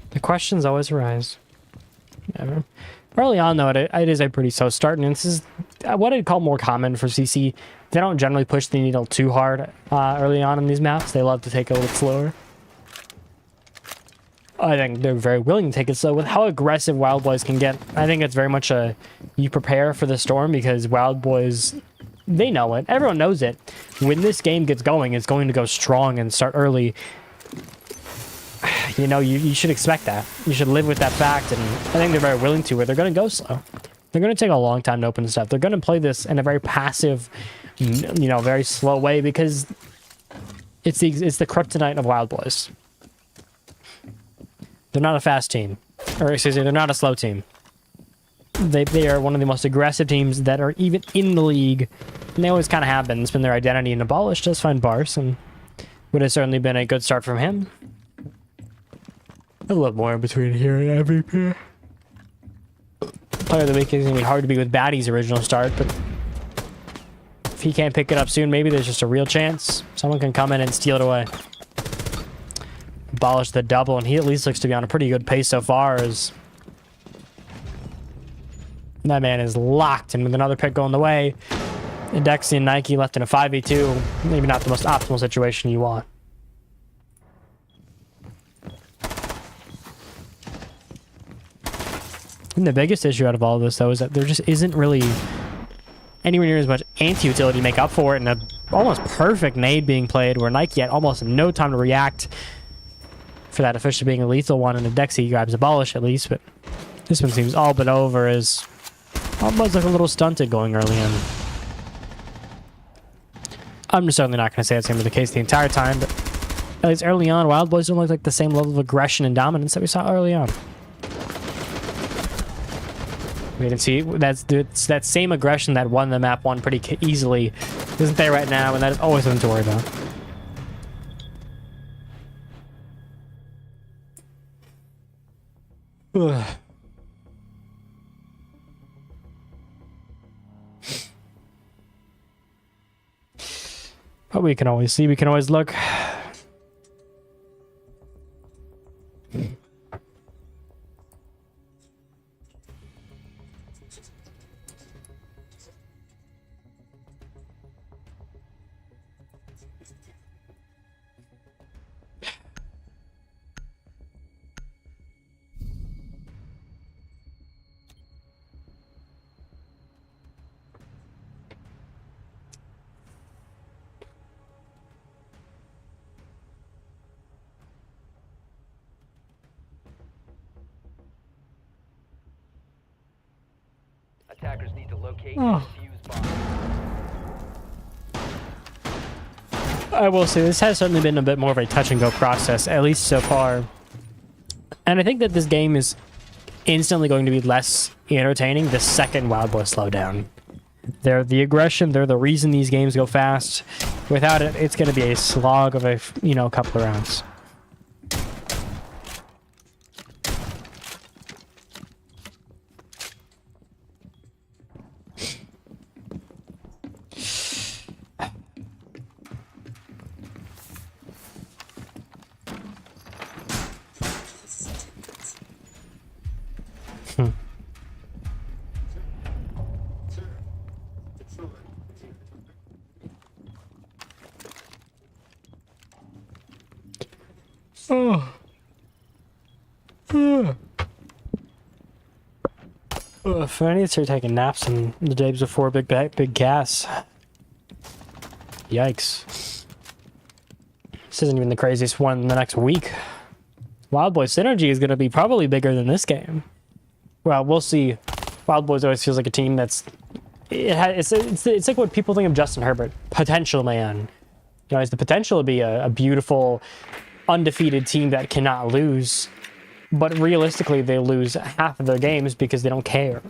The questions always arise. Never. Early on, though, it is a pretty slow start, and this is what I'd call more common for CC. They don't generally push the needle too hard early on in these maps. They love to take it a little slower. I think they're very willing to take it slow. With how aggressive Wild Boys can get, I think it's very much a you prepare for the storm, because Wild Boys, they know it. Everyone knows it. When this game gets going, it's going to go strong and start early. You know, you should expect that. You should live with that fact, and I think they're very willing to, where they're going to go slow. They're going to take a long time to open stuff. They're going to play this in a very passive, you know, very slow way, because it's the kryptonite of Wild Boys. They're not a fast team. Or, excuse me, they're not a slow team. They are one of the most aggressive teams that are even in the league. And they always kind of have been. It's been their identity, and Abolish does find Bars, and would have certainly been a good start from him. A little more in between here and MVP. Player of the week is going to be hard to beat with Batty's original start, but if he can't pick it up soon, maybe there's just a real chance someone can come in and steal it away. Abolish the double, and he at least looks to be on a pretty good pace so far, as that man is locked, and with another pick going the way, Dexy and Nike left in a 5v2. Maybe not the most optimal situation you want. And the biggest issue out of all of this, though, is that there just isn't really anywhere near as much anti-utility to make up for it, and an almost perfect nade being played where Nike had almost no time to react for that officially being a lethal one, and the Dexy grabs Abolish at least, but this one seems all but over, as almost like a little stunted going early in. I'm just certainly not going to say that's going to be the case the entire time, but at least early on, Wild Boys don't look like the same level of aggression and dominance that we saw early on. We can see that's that same aggression that won the map one pretty easily isn't there right now, and that is always something to worry about. Ugh. But we can always see, we can always look. Attackers need to locate and defuse bombs. I will say this has certainly been a bit more of a touch and go process, at least so far. And I think that this game is instantly going to be less entertaining the second Wild Boys slow down. They're the aggression, they're the reason these games go fast. Without it, it's going to be a slog of a, you know, couple of rounds. Ugh, if I need to start taking naps in the days before big gas. Yikes. This isn't even the craziest one in the next week. Wild Boy Synergy is going to be probably bigger than this game. Well, we'll see. Wild Boys always feels like a team that's... It's like what people think of Justin Herbert. Potential man. You know, has the potential to be a beautiful, undefeated team that cannot lose. But realistically, they lose half of their games because they don't care.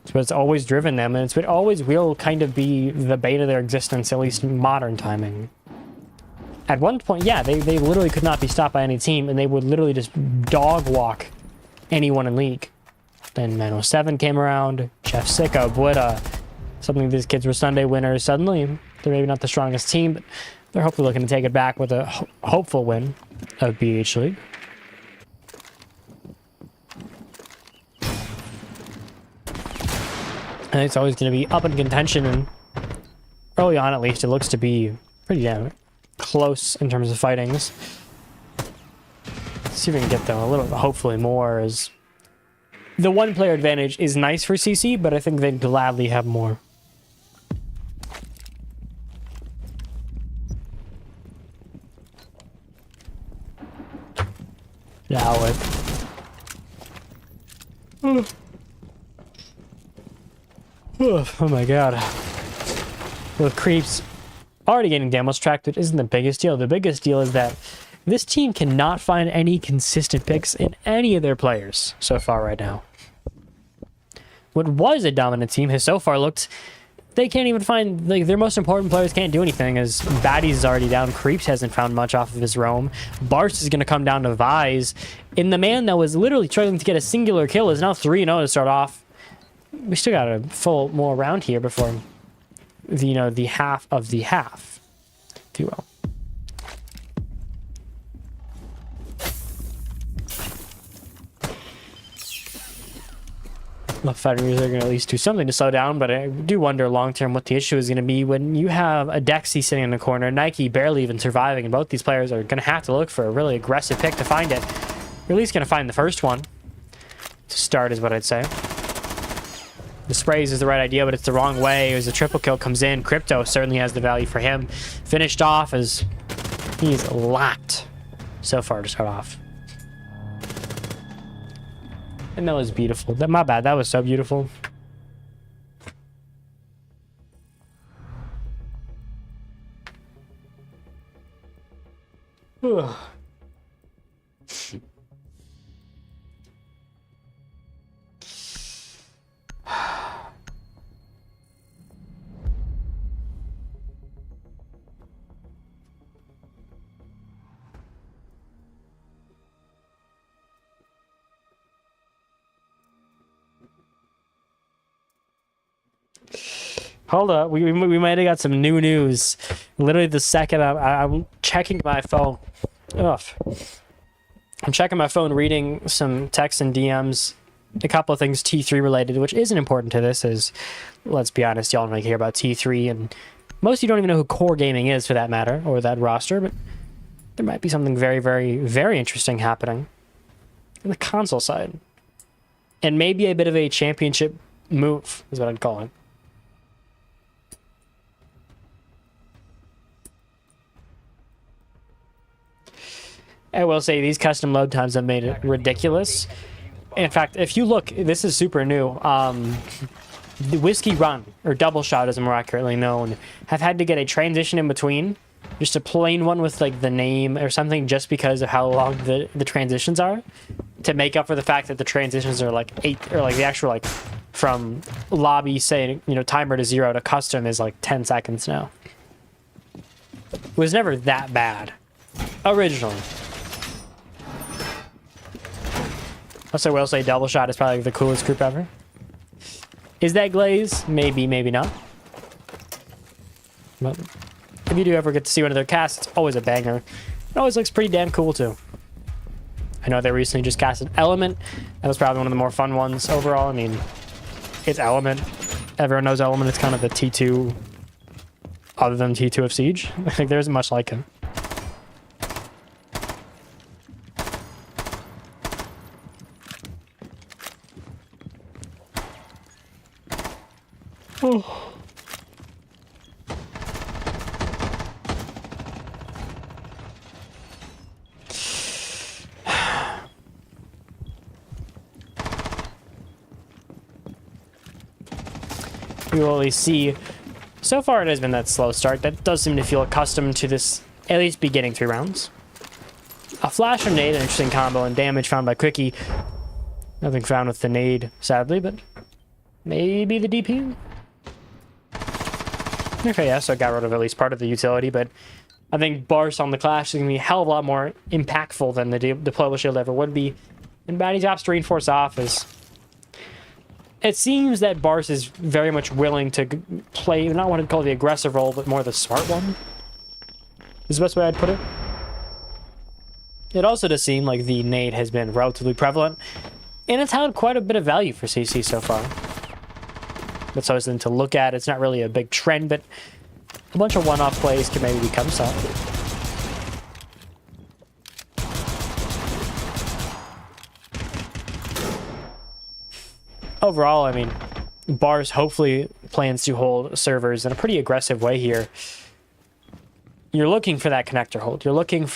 It's what's always driven them, and it's what always will kind of be the bane of their existence, at least in modern timing. At one point, yeah, they literally could not be stopped by any team, and they would literally just dog walk anyone in League. Then 907 came around, Chef Sicko, Bueta. Something these kids were Sunday winners. Suddenly, they're maybe not the strongest team, but they're hopefully looking to take it back with a hopeful win of BH League. And it's always going to be up in contention, and early on at least, it looks to be pretty damn close in terms of fightings. Let's see if we can get them a little, hopefully more, as the one player advantage is nice for CC, but I think they'd gladly have more. Now oh my god. With creeps already getting damage tracked, it isn't the biggest deal. The biggest deal is that this team cannot find any consistent picks in any of their players so far right now. What was a dominant team has so far looked... They can't even find... Like, their most important players can't do anything, as Batty's is already down. Creeps hasn't found much off of his roam. Barst is going to come down to Vise. And the man that was literally struggling to get a singular kill is now 3-0 to start off. We still got a full more round here before... the half of the half, if you will. The fighters are going to at least do something to slow down, but I do wonder long-term what the issue is going to be when you have a Dexy sitting in the corner, Nike barely even surviving, and both these players are going to have to look for a really aggressive pick to find it. You're at least going to find the first one to start, is what I'd say. The sprays is the right idea, but it's the wrong way as the triple kill comes in. Crypto certainly has the value for him. Finished off as he's locked so far to start off. And that was beautiful. My bad, that was so beautiful. Ugh. Hold up, we might have got some new news. Literally the second I'm checking my phone. Ugh. I'm checking my phone, reading some texts and DMs. A couple of things T3 related, which isn't important to this, is, let's be honest, y'all don't really care about T3, and most of you don't even know who Core Gaming is for that matter, or that roster, but there might be something very, very, very interesting happening on the console side. And maybe a bit of a championship move, is what I'd call it. I will say these custom load times have made it ridiculous. In fact, if you look, this is super new. The Whiskey Run, or Double Shot as more accurately known, have had to get a transition in between. Just a plain one with like the name or something, just because of how long the transitions are, to make up for the fact that the transitions are like 8, or like the actual like from lobby, say, you know, timer to 0 to custom is like 10 seconds now. It was never that bad originally. Also, I will say Double Shot is probably the coolest group ever. Is that Glaze? Maybe, maybe not. But if you do ever get to see one of their casts, it's always a banger. It always looks pretty damn cool, too. I know they recently just casted Element. That was probably one of the more fun ones overall. I mean, it's Element. Everyone knows Element. It's kind of the T2, other than T2 of Siege. I think there isn't much like him. Oh. We will at least see. So far, it has been that slow start. That does seem to feel accustomed to this, at least beginning 3 rounds. A flash and nade, an interesting combo, and damage found by Quickie. Nothing found with the nade, sadly, but maybe the DP? Okay, yeah, so I got rid of at least part of the utility, but I think Bars on the Clash is going to be a hell of a lot more impactful than the deployable shield ever would be. And Batty's opts to reinforce off is... It seems that Bars is very much willing to play, not what I'd call the aggressive role, but more the smart one. Is the best way I'd put it. It also does seem like the nade has been relatively prevalent, and it's held quite a bit of value for CC so far. That's always something to look at. It's not really a big trend, but a bunch of one-off plays can maybe become some. Overall, I mean, Bars hopefully plans to hold servers in a pretty aggressive way here. You're looking for that connector hold. You're looking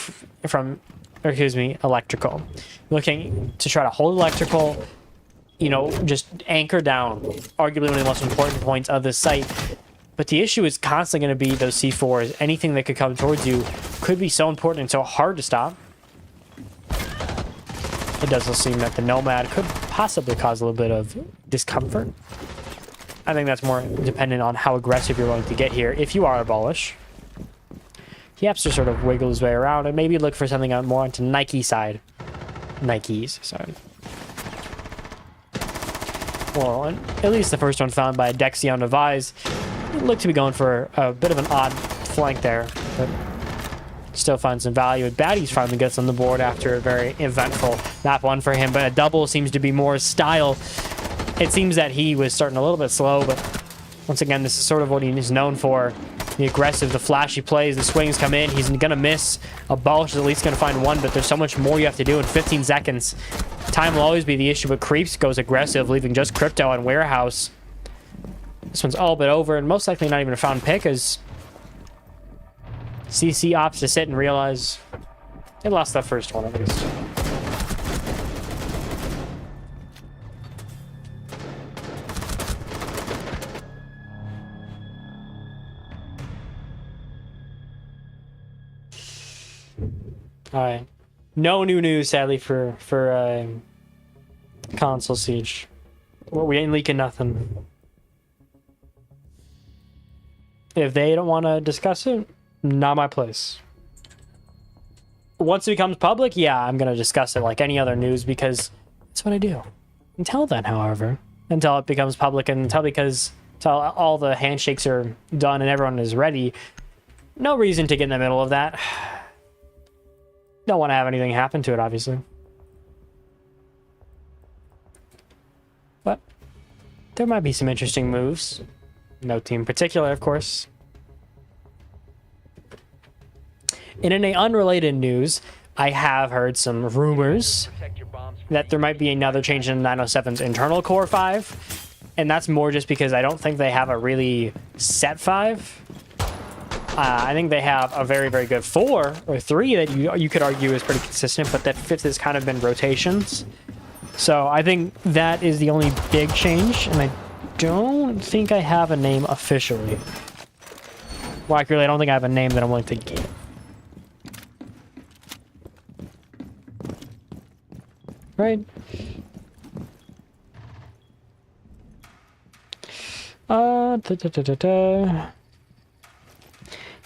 electrical. You're looking to try to hold electrical, you know, just anchor down arguably one of the most important points of this site. But the issue is constantly going to be those C4s. Anything that could come towards you could be so important and so hard to stop. It does seem that the Nomad could possibly cause a little bit of discomfort. I think that's more dependent on how aggressive you're willing to get here. If you are abolish, he has to sort of wiggle his way around and maybe look for something on more onto Nike's side. Sorry. Well, at least the first one found by Dexion Devise looked to be going for a bit of an odd flank there, but still finds some value. Batty's finally gets on the board after a very eventful map 1 for him, but a double seems to be more style. It seems that he was starting a little bit slow, but once again, this is sort of what he is known for. The aggressive, the flashy plays, the swings come in. He's going to miss. Abolish is at least going to find one, but there's so much more you have to do in 15 seconds. Time will always be the issue, but Creeps goes aggressive, leaving just Crypto and Warehouse. This one's all but over, and most likely not even a found pick, as CC opts to sit and realize they lost that first one, at least. Alright. No new news, sadly, for Console Siege. Well, we ain't leaking nothing. If they don't want to discuss it, not my place. Once it becomes public, yeah, I'm going to discuss it like any other news because that's what I do. Until then, however, until it becomes public and until all the handshakes are done and everyone is ready, no reason to get in the middle of that. Don't want to have anything happen to it, obviously. But there might be some interesting moves. No team in particular, of course. In an unrelated news, I have heard some rumors that there might be another change in 907's internal core 5. And that's more just because I don't think they have a really set 5. I think they have a very, very good 4 or 3 that you could argue is pretty consistent, but that 5th has kind of been rotations. So I think that is the only big change, and I don't think I have a name officially. Well, accurately, I don't think I have a name that I'm willing to give. Right?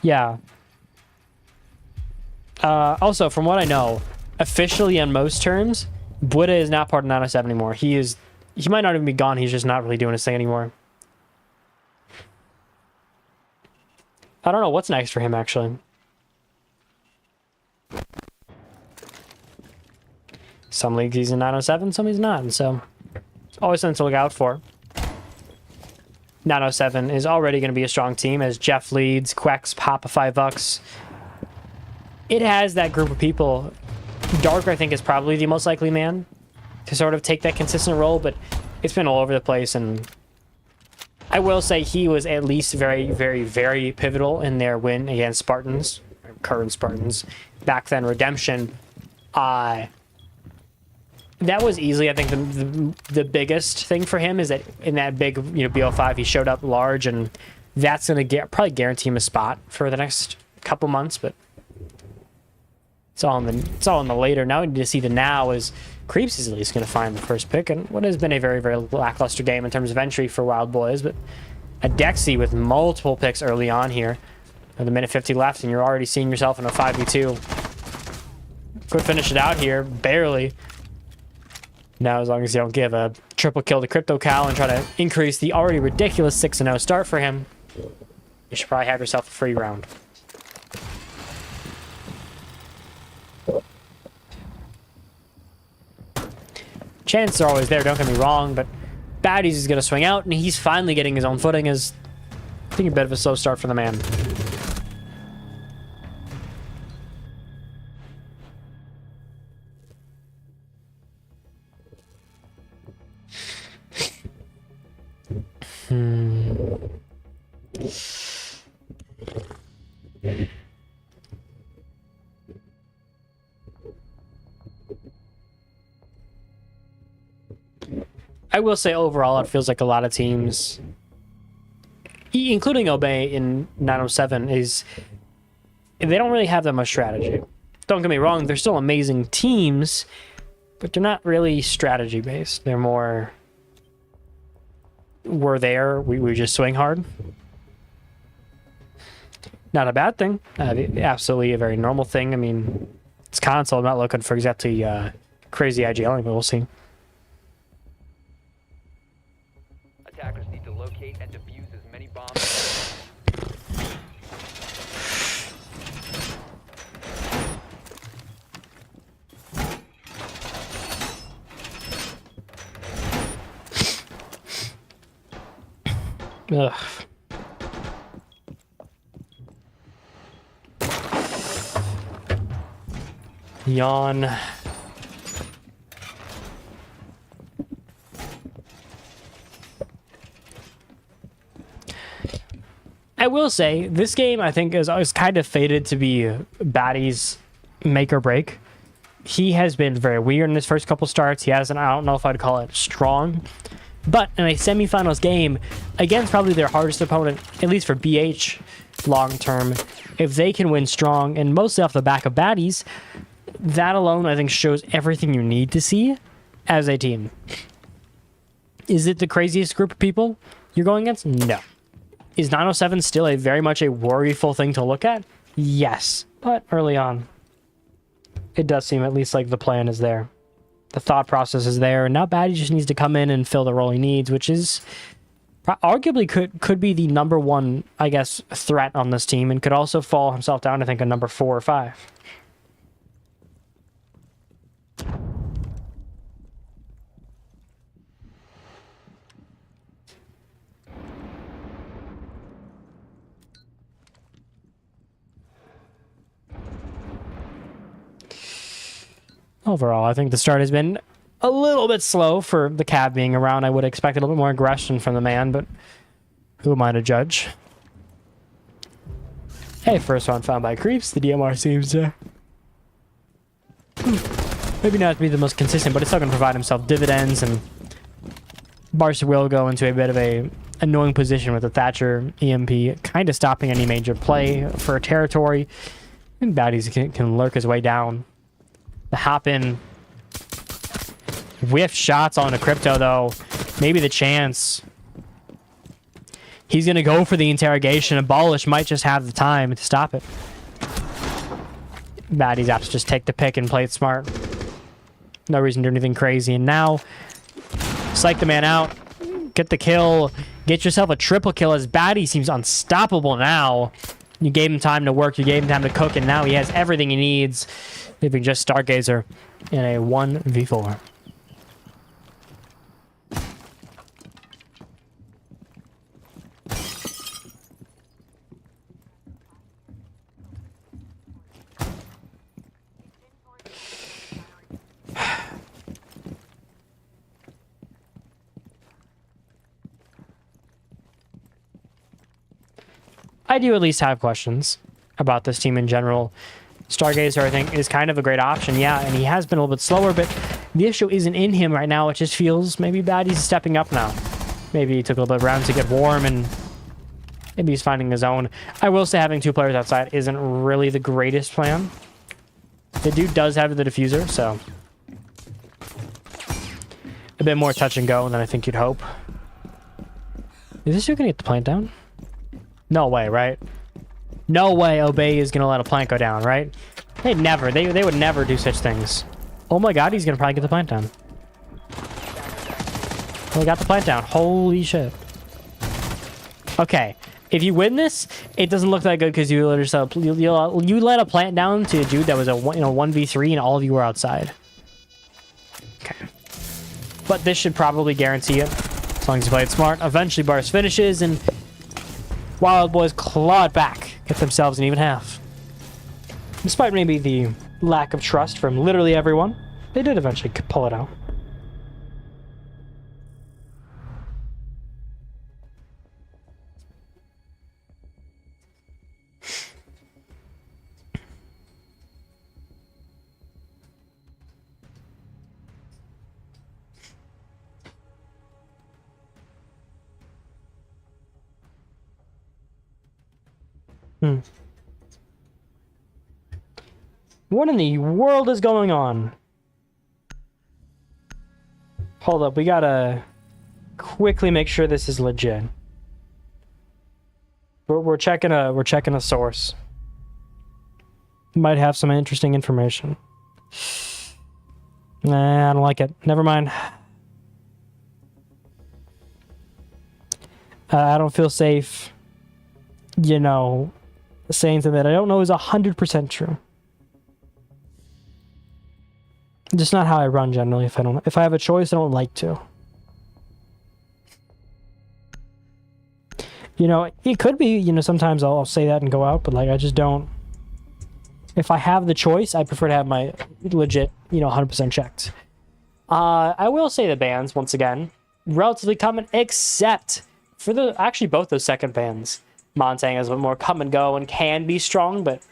Yeah. Also, from what I know, officially on most terms, Buddha is not part of 907 anymore. He might not even be gone. He's just not really doing his thing anymore. I don't know what's next for him, actually. Some leagues he's in 907, some he's not, and so it's always something to look out for. 907 is already going to be a strong team as Jeff leads, Quex, Papa 5-Bucks. It has that group of people. Dark, I think, is probably the most likely man to sort of take that consistent role, but it's been all over the place, and I will say he was at least very, very, very pivotal in their win against Spartans, current Spartans. Back then, Redemption. That was easily, I think, the biggest thing for him is that in that big, BO5, he showed up large, and that's going to probably guarantee him a spot for the next couple months, but it's all in the later. Now we need to see the now is Creeps is at least going to find the first pick, and what has been a very, very lackluster game in terms of entry for Wild Boys, but a Dexy with multiple picks early on here. With a minute 50 left, and you're already seeing yourself in a 5v2. Could finish it out here, barely. Now, as long as you don't give a triple kill to Crypto Cal and try to increase the already ridiculous 6-0 start for him, you should probably have yourself a free round. Chances are always there, don't get me wrong, but Baddies is going to swing out, and he's finally getting his own footing. As I think a bit of a slow start for the man. I will say overall, it feels like a lot of teams, including Obey in 907, they don't really have that much strategy. Don't get me wrong, they're still amazing teams, but they're not really strategy based. They're more, we're there, we just swing hard. Not a bad thing. Absolutely a very normal thing. I mean, it's console. I'm not looking for exactly crazy IGLing, but we'll see. Attackers need to locate and defuse as many bombs. Ugh. Yawn. I will say, this game, I think, is kind of fated to be Batty's make or break. He has been very weird in his first couple starts. He hasn't, I don't know if I'd call it strong. But in a semifinals game, against probably their hardest opponent, at least for BH long term, if they can win strong, and mostly off the back of Baddies, that alone, I think, shows everything you need to see as a team. Is it the craziest group of people you're going against? No. Is 907 still very much a worryful thing to look at? Yes. But early on, it does seem at least like the plan is there. The thought process is there, and now Batty just needs to come in and fill the role he needs, which is arguably could be the number one, I guess, threat on this team, and could also fall himself down, I think, a number 4 or 5. Overall, I think the start has been a little bit slow for the Cab being around. I would expect a little bit more aggression from the man, but who am I to judge? Hey, first one found by Creeps. The DMR seems to maybe not be the most consistent, but it's still going to provide himself dividends, and Barca will go into a bit of a annoying position with the Thatcher EMP, kind of stopping any major play for a territory. And Baddies can lurk his way down. The hop-in whiff shots on a Crypto, though. Maybe the chance. He's going to go for the interrogation. Abolish might just have the time to stop it. Baddies have to just take the pick and play it smart. No reason to do anything crazy. And now, psych the man out. Get the kill. Get yourself a triple kill, as Batty seems unstoppable now. You gave him time to work. You gave him time to cook. And now he has everything he needs. Leaving just Stargazer in a 1v4. I do at least have questions about this team in general. Stargazer, I think, is kind of a great option, yeah, and he has been a little bit slower, but the issue isn't in him right now. It just feels maybe bad he's stepping up now. Maybe he took a little bit of round to get warm, and maybe he's finding his own. I will say having 2 players outside isn't really the greatest plan. The dude does have the diffuser, so a bit more touch and go than I think you'd hope. Is this dude gonna get the plant down? No way, right? No way Obey is going to let a plant go down, right? They'd never. They would never do such things. Oh my god, he's going to probably get the plant down. Oh, he got the plant down. Holy shit. Okay. If you win this, it doesn't look that good because you let a plant down to a dude that was a 1v3 and all of you were outside. Okay. But this should probably guarantee it. As long as you play it smart. Eventually, Bars finishes and Wild Boys clawed back, get themselves an even half. Despite maybe the lack of trust from literally everyone, they did eventually pull it out. What in the world is going on? Hold up, we gotta quickly make sure this is legit. We're checking a source. Might have some interesting information. Nah, I don't like it. Never mind. I don't feel safe, you know, saying something that I don't know is 100% true. Just not how I run generally. If I have a choice, I don't like to. You know, it could be, you know, sometimes I'll say that and go out, but like I just don't. If I have the choice, I prefer to have my legit, you know, 100% checked. I will say the bans, once again, relatively common, except for actually both those second bans. Montang has a bit more come and go and can be strong, but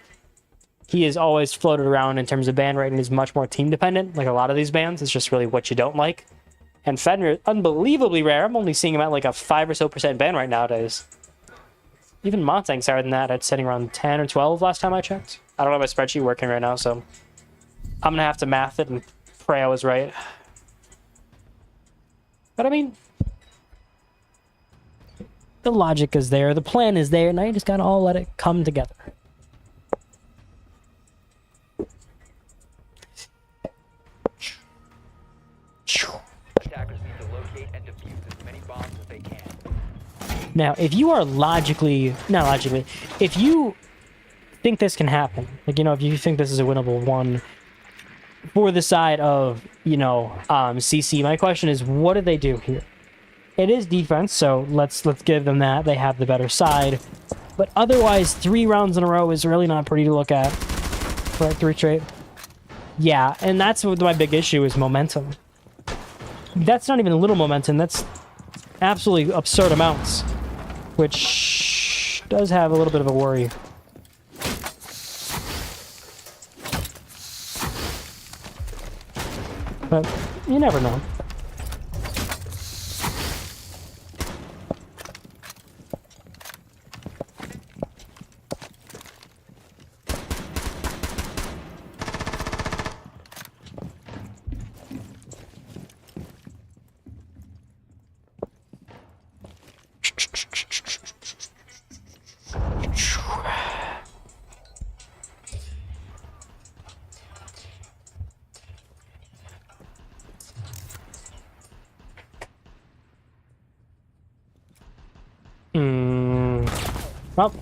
he is always floated around in terms of ban rate and is much more team dependent. Like a lot of these bans, it's just really what you don't like. And Fenrir, unbelievably rare. I'm only seeing him at like a 5% or so ban right nowadays. Even Montang's higher than that. It's sitting around 10 or 12 last time I checked. I don't have my spreadsheet working right now, so I'm gonna have to math it and pray I was right. But I mean, the logic is there, the plan is there, now you just gotta all let it come together. Attackers need to locate and defuse as many bombs as they can. Now, if you are if you think this can happen, like, you know, if you think this is a winnable one for the side of, you know, CC, my question is, what do they do here? It is defense, so let's give them that. They have the better side. But otherwise, 3 rounds in a row is really not pretty to look at. Right, 3 straight. Yeah, and that's what my big issue is momentum. That's not even a little momentum. That's absolutely absurd amounts. Which does have a little bit of a worry. But you never know. Well,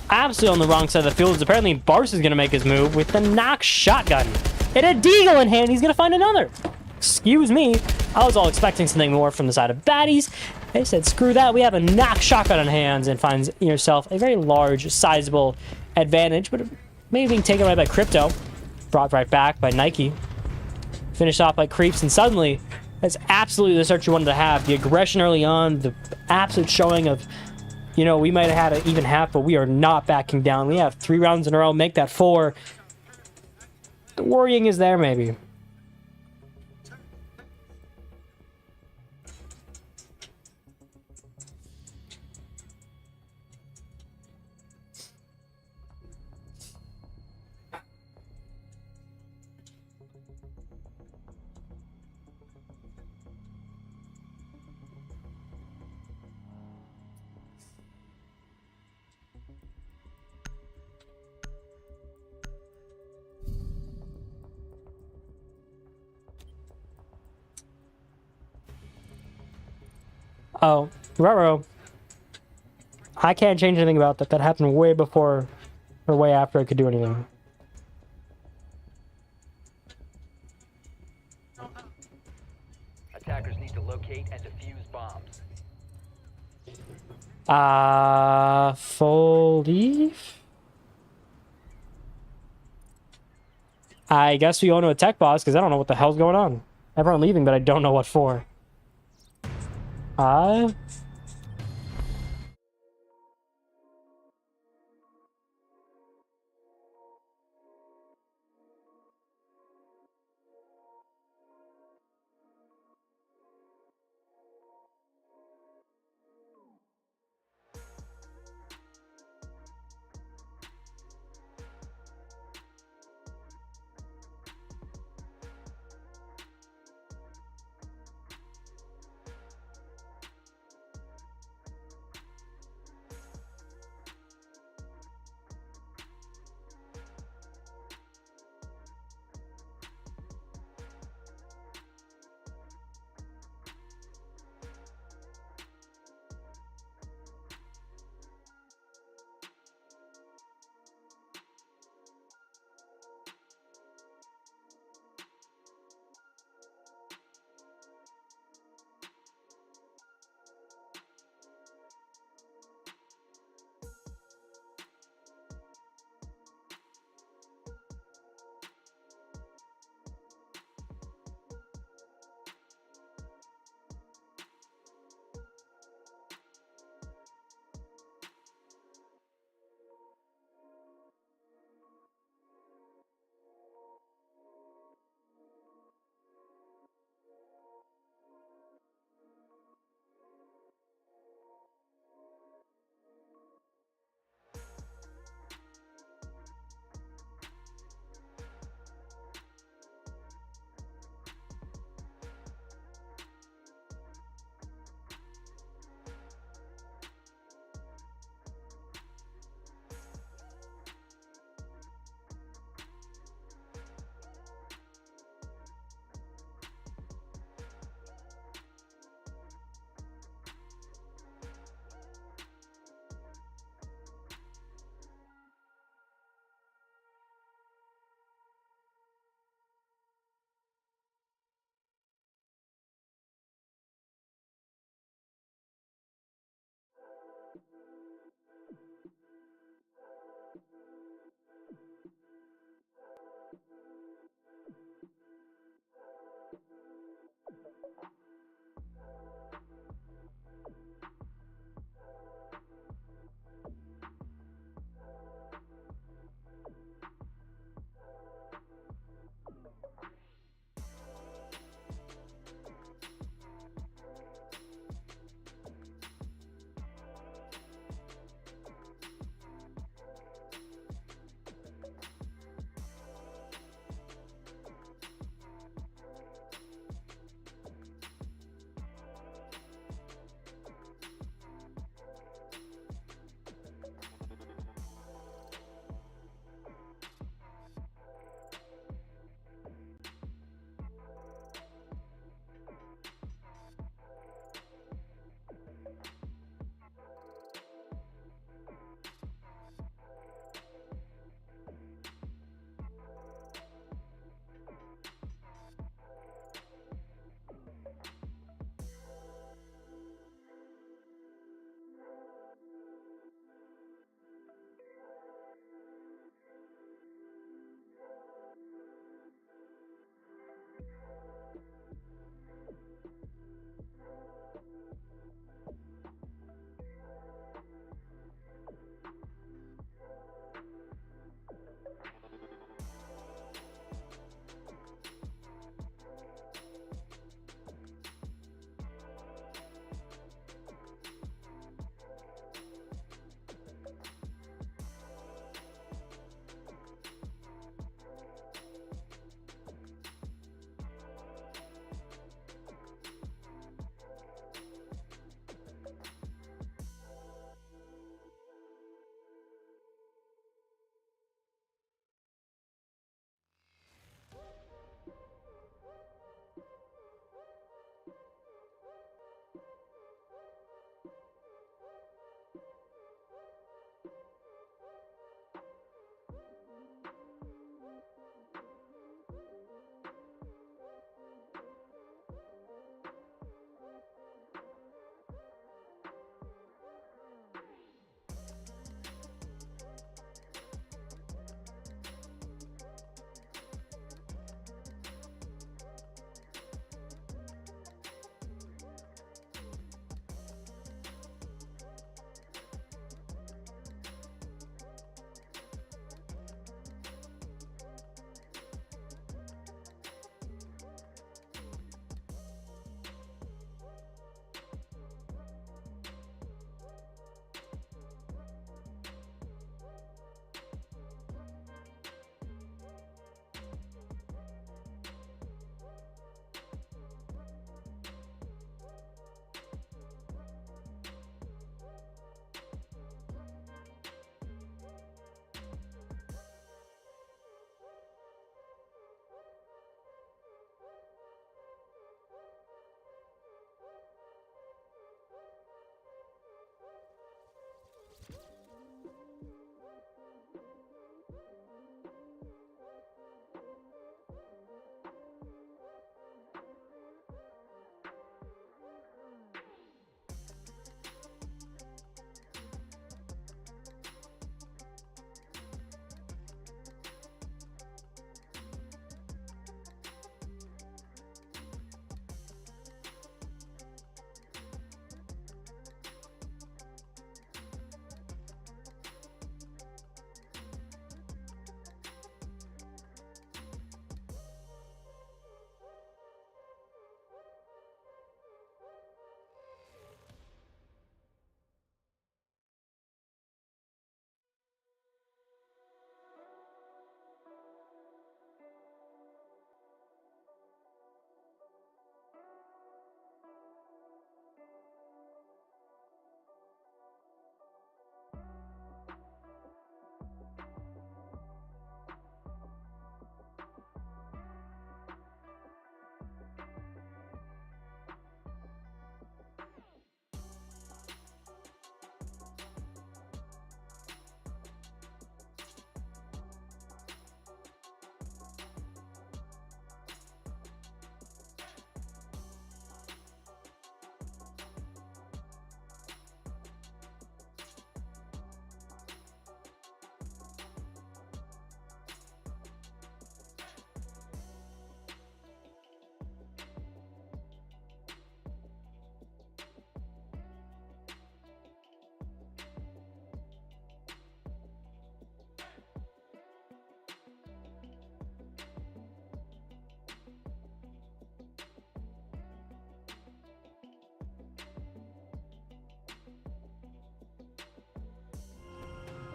absolutely on the wrong side of the field. Apparently, Bars is going to make his move with the knock shotgun. And a deagle in hand, he's going to find another. Excuse me. I was all expecting something more from the side of baddies. They said, screw that. We have a knock shotgun in hands, and finds yourself a very large, sizable advantage, but maybe being taken away by Crypto. Brought right back by Nike. Finished off by Creeps, and suddenly, that's absolutely the search you wanted to have. The aggression early on, the absolute showing of You know, we might have had an even half, but we are not backing down. We have 3 rounds in a row. Make that 4. The worrying is there, maybe. Oh, Roro. I can't change anything about that. That happened way before or way after I could do anything. Attackers need to locate and defuse bombs. Full leave? I guess we go into a tech boss because I don't know what the hell's going on. Everyone leaving, but I don't know what for.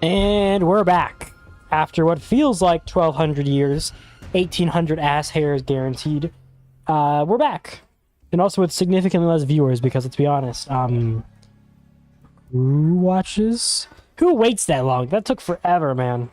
And we're back. After what feels like 1,200 years, 1,800 ass hairs guaranteed. We're back. And also with significantly less viewers, because let's be honest, who watches? Who waits that long? That took forever, man.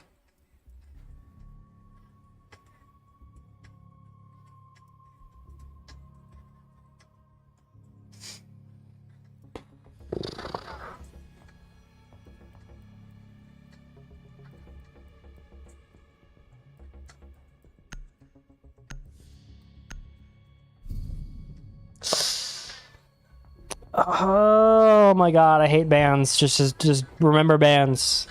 Oh my god, I hate bans. Just remember bans.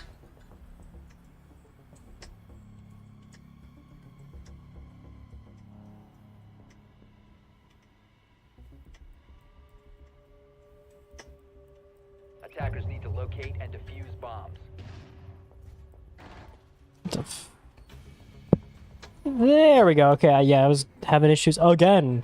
Attackers need to locate and defuse bombs. There we go. Okay, yeah, I was having issues again.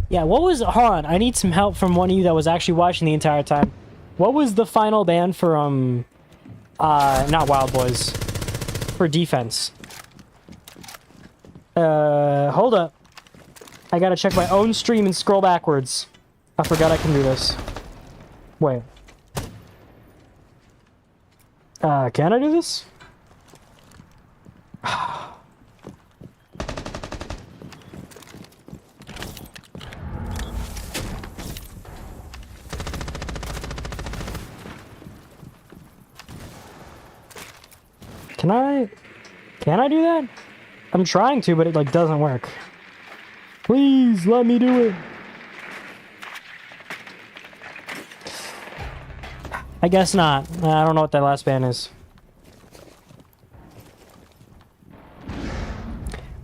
Yeah, what was... Hold on, I need some help from one of you that was actually watching the entire time. What was the final ban for, not Wild Boys. For defense? Hold up. I gotta check my own stream and scroll backwards. I forgot I can do this. Wait. Can I do this? Can I do that? I'm trying to, but it like doesn't work. Please let me do it. I guess not. I don't know what that last ban is.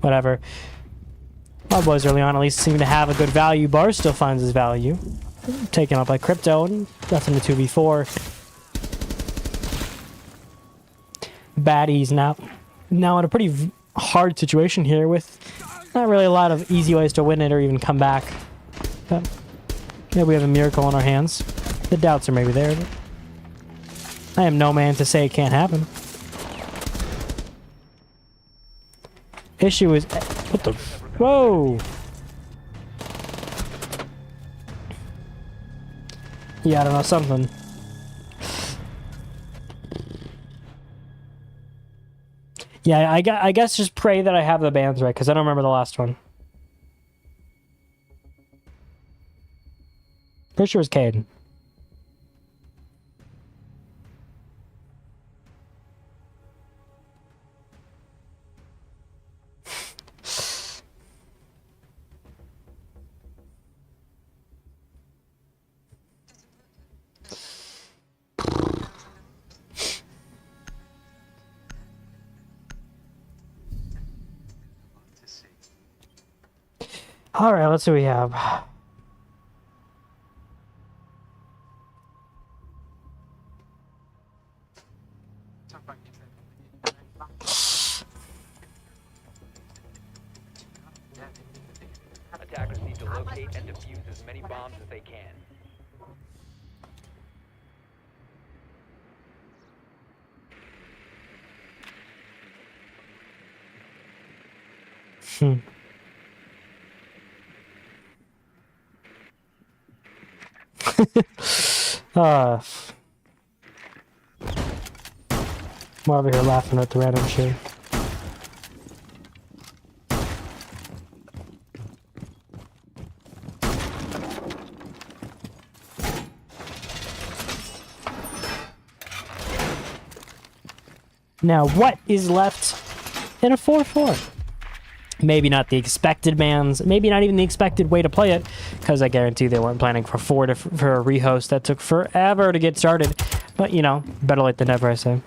Whatever. Our boys early on at least seem to have a good value. Bar still finds his value. Taken up by Crypto, and that's in the 2v4. Baddies now in a pretty hard situation here with not really a lot of easy ways to win it or even come back. But maybe we have a miracle in our hands. The doubts are maybe there, but I am no man to say it can't happen. Issue is... What the... Whoa! Yeah, I don't know, something. Yeah, I guess just pray that I have the bands right, because I don't remember the last one. Pretty sure it was Cade. All right, let's see what we have. Attackers need to locate and defuse as many bombs as they can. I'm over here laughing at the random shit. Now, what is left in a 4-4? Maybe not the expected bans, maybe not even the expected way to play it, because I guarantee they weren't planning for for a rehost that took forever to get started. But, you know, better late than never, I say.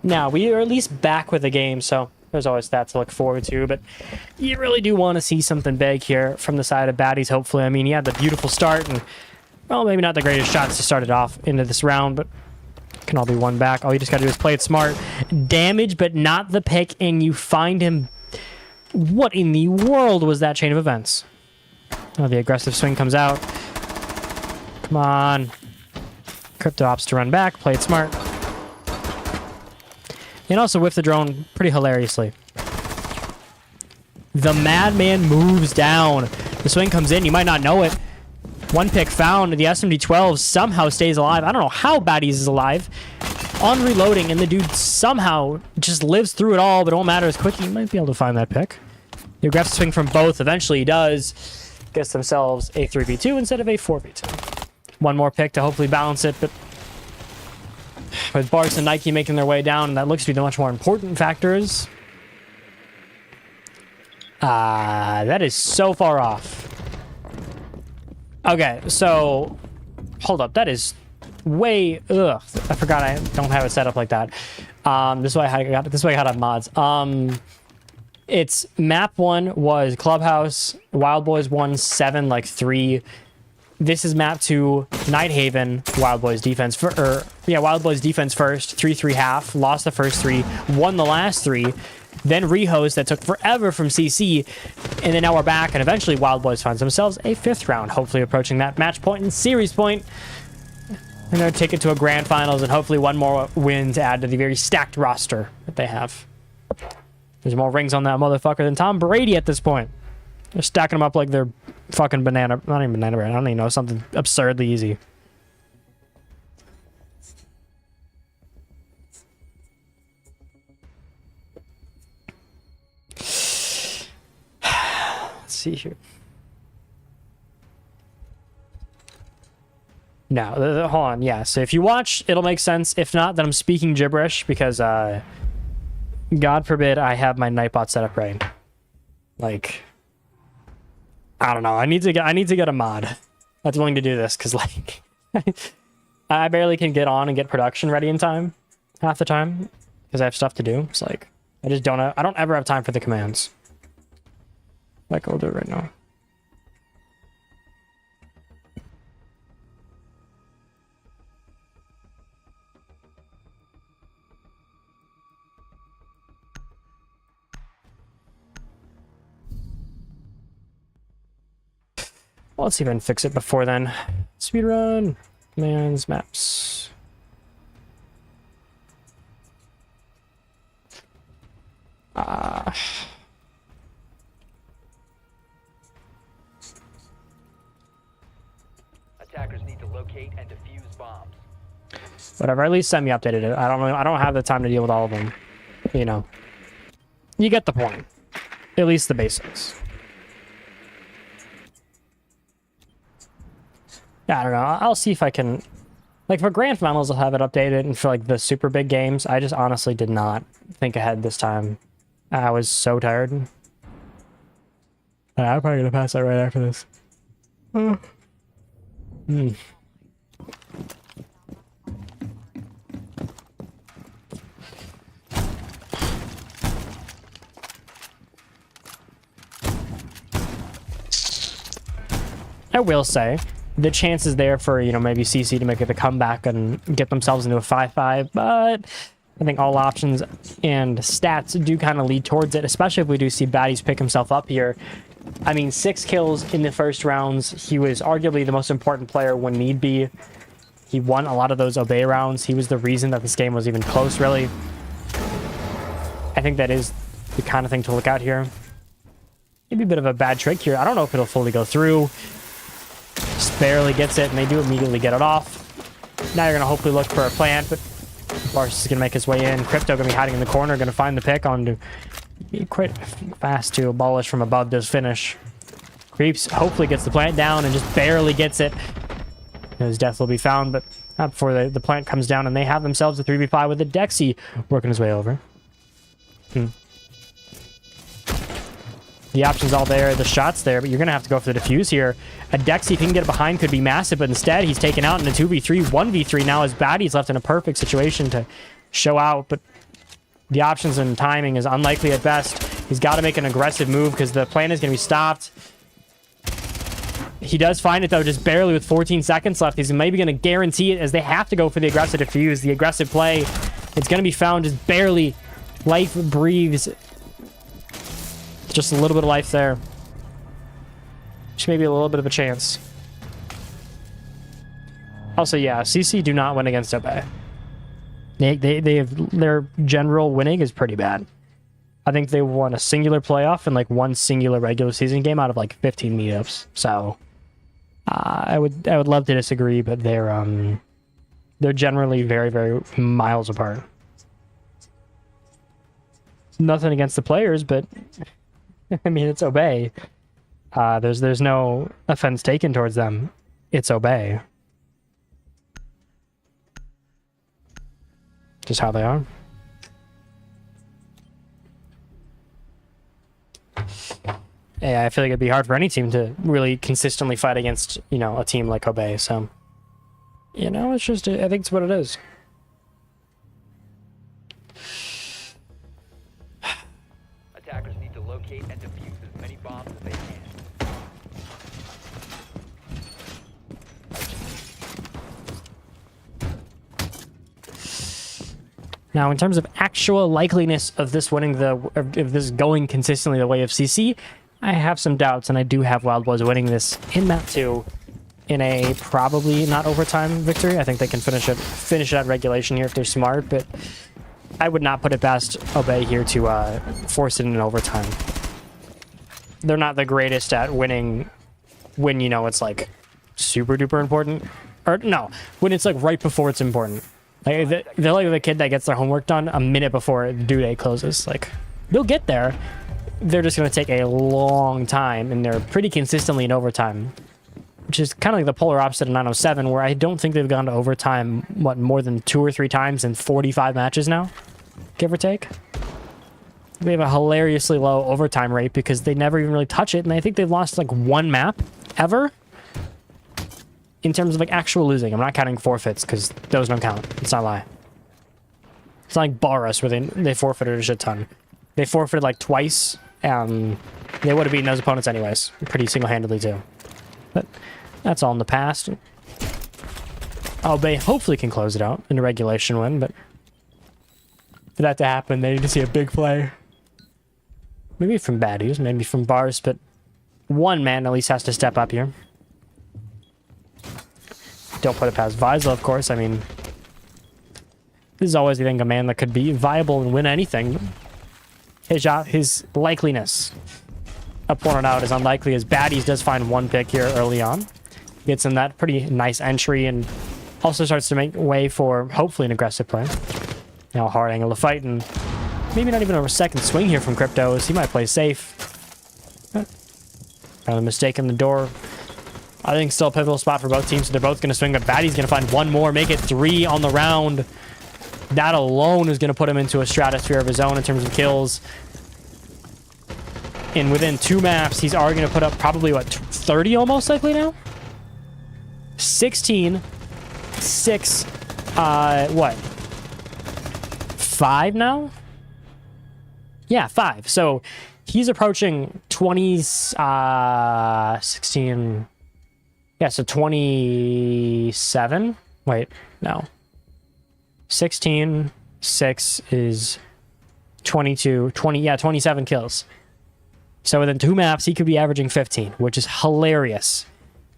Now, we are at least back with the game, so there's always that to look forward to, but you really do want to see something big here from the side of Baddies, hopefully. I mean, he had the beautiful start, and, well, maybe not the greatest shots to start it off into this round, but can all be one back. All you just got to do is play it smart. Damage, but not the pick, and you find him. What in the world was that chain of events? Oh, the aggressive swing comes out. Come on. Crypto opts to run back, play it smart. And also whiff the drone pretty hilariously. The madman moves down. The swing comes in. You might not know it. One pick found. The SMD-12 somehow stays alive. I don't know how Baddies is alive. On reloading, and the dude somehow just lives through it all, but it won't matter as quick. He might be able to find that pick. The aggressive swing from both. Eventually he does. Gets themselves a 3v2 instead of a 4v2. One more pick to hopefully balance it, but with Barks and Nike making their way down, that looks to be the much more important factors. That is so far off. Okay, so hold up. That is way. Ugh, I forgot I don't have it set up like that. This way I got it mods. It's map 1 was Clubhouse, Wild Boys 1 7 like 3. This is map 2, Night Haven, Wild Boys defense Wild Boys defense first, 3-3 half, lost the first 3, won the last 3, then rehost that took forever from CC, and then now we're back, and eventually Wild Boys finds themselves a 5th round, hopefully approaching that match point and series point. And they'll take it to a grand finals and hopefully one more win to add to the very stacked roster that they have. There's more rings on that motherfucker than Tom Brady at this point. They're stacking them up like they're fucking not even banana bread. I don't even know, something absurdly easy. Let's see here. Now, hold on, yeah. So if you watch, it'll make sense. If not, then I'm speaking gibberish because, God forbid I have my Nightbot set up right. Like, I don't know. I need to get a mod that's willing to do this because, like, I barely can get on and get production ready in time half the time because I have stuff to do. It's like I don't ever have time for the commands. Like, I'll do it right now. Well, let's see if I can fix it before then. Speedrun. Commands, maps. Attackers need to locate and defuse bombs. Whatever, at least semi-updated it. I don't have the time to deal with all of them. You know. You get the point. At least the basics. Yeah, I don't know. I'll see if I can... Like, for Grand Finals, I'll have it updated, and for, like, the super big games, I just honestly did not think ahead this time. I was so tired. I'm probably gonna pass that right after this. I will say, the chance is there for, you know, maybe CC to make it a comeback and get themselves into a 5-5, but I think all options and stats do kind of lead towards it, especially if we do see Baddies pick himself up here. I mean, 6 kills in the first rounds. He was arguably the most important player when need be. He won a lot of those obey rounds. He was the reason that this game was even close, really. I think that is the kind of thing to look out here. Maybe a bit of a bad trick here. I don't know if it'll fully go through. barely gets it, and they do immediately get it off. Now you're going to hopefully look for a plant, but Bars is going to make his way in. Crypto going to be hiding in the corner, going to find the pick on to be quite fast to abolish from above this finish. Creeps, hopefully gets the plant down and just barely gets it. His death will be found, but not before the plant comes down, and they have themselves a 3v5 with the Dexy working his way over. The option's all there, the shot's there, but you're going to have to go for the defuse here. A Dexy, if he can get it behind, could be massive, but instead he's taken out in a 2v3, 1v3 now as Batty's left in a perfect situation to show out, but the options and timing is unlikely at best. He's got to make an aggressive move because the plan is going to be stopped. He does find it, though, just barely with 14 seconds left. He's maybe going to guarantee it as they have to go for the aggressive defuse. The aggressive play, it's going to be found just barely. Life breathes. Just a little bit of life there. Just maybe a little bit of a chance. Also, yeah, CC do not win against Obey. They have, their general winning is pretty bad. I think they won a singular playoff and like one singular regular season game out of like 15 meetups. So I would love to disagree, but they're generally very, very miles apart. Nothing against the players, but I mean, it's Obey. There's no offense taken towards them. It's Obey. Just how they are. Yeah, I feel like it'd be hard for any team to really consistently fight against, you know, a team like Obey. So, you know, it's just, I think it's what it is. Attackers need to locate and defuse as many bombs as they can. Now, in terms of actual likeliness of this winning of this going consistently the way of CC, I have some doubts, and I do have Wild Boys winning this in map 2 in a probably not overtime victory. I think they can finish it at regulation here if they're smart, but I would not put it past Obey here to force it in overtime. They're not the greatest at winning when, you know, it's like super duper important. Or no, when it's like right before it's important. Like they're like the kid that gets their homework done a minute before due date closes. Like, they'll get there. They're just going to take a long time, and they're pretty consistently in overtime. Which is kind of like the polar opposite of 907, where I don't think they've gone to overtime, what, more than 2 or 3 times in 45 matches now? Give or take. They have a hilariously low overtime rate because they never even really touch it, and I think they've lost like 1 map ever in terms of like actual losing. I'm not counting forfeits because those don't count. It's not a lie. It's not like Barus where they forfeited a shit ton. They forfeited like twice, and they would have beaten those opponents anyways, pretty single-handedly too. But that's all in the past. Obey hopefully can close it out in a regulation win, but for that to happen, they need to see a big play. Maybe from baddies, maybe from Bars, but one man at least has to step up here. Don't put it past Vizsla, of course. I mean, this is always, I think, a man that could be viable and win anything. His likeliness, I pointed out, is unlikely as Baddies does find 1 pick here early on. Gets in that pretty nice entry and also starts to make way for hopefully an aggressive play. Now hard angle to fight, and maybe not even a second swing here from Crypto, as he might play safe. Found a mistake in the door. I think still a pivotal spot for both teams, so they're both going to swing, but Batty's going to find 1 more, make it 3 on the round. That alone is going to put him into a stratosphere of his own in terms of kills. And within 2 maps, he's already going to put up probably, what, 30 almost likely now? 16, 6, what? 5 now? Yeah, 5. So he's approaching 20, 16... Yeah, so 27? Wait, no. 16, 6 is 22, 20, yeah, 27 kills. So within 2 maps, he could be averaging 15, which is hilarious.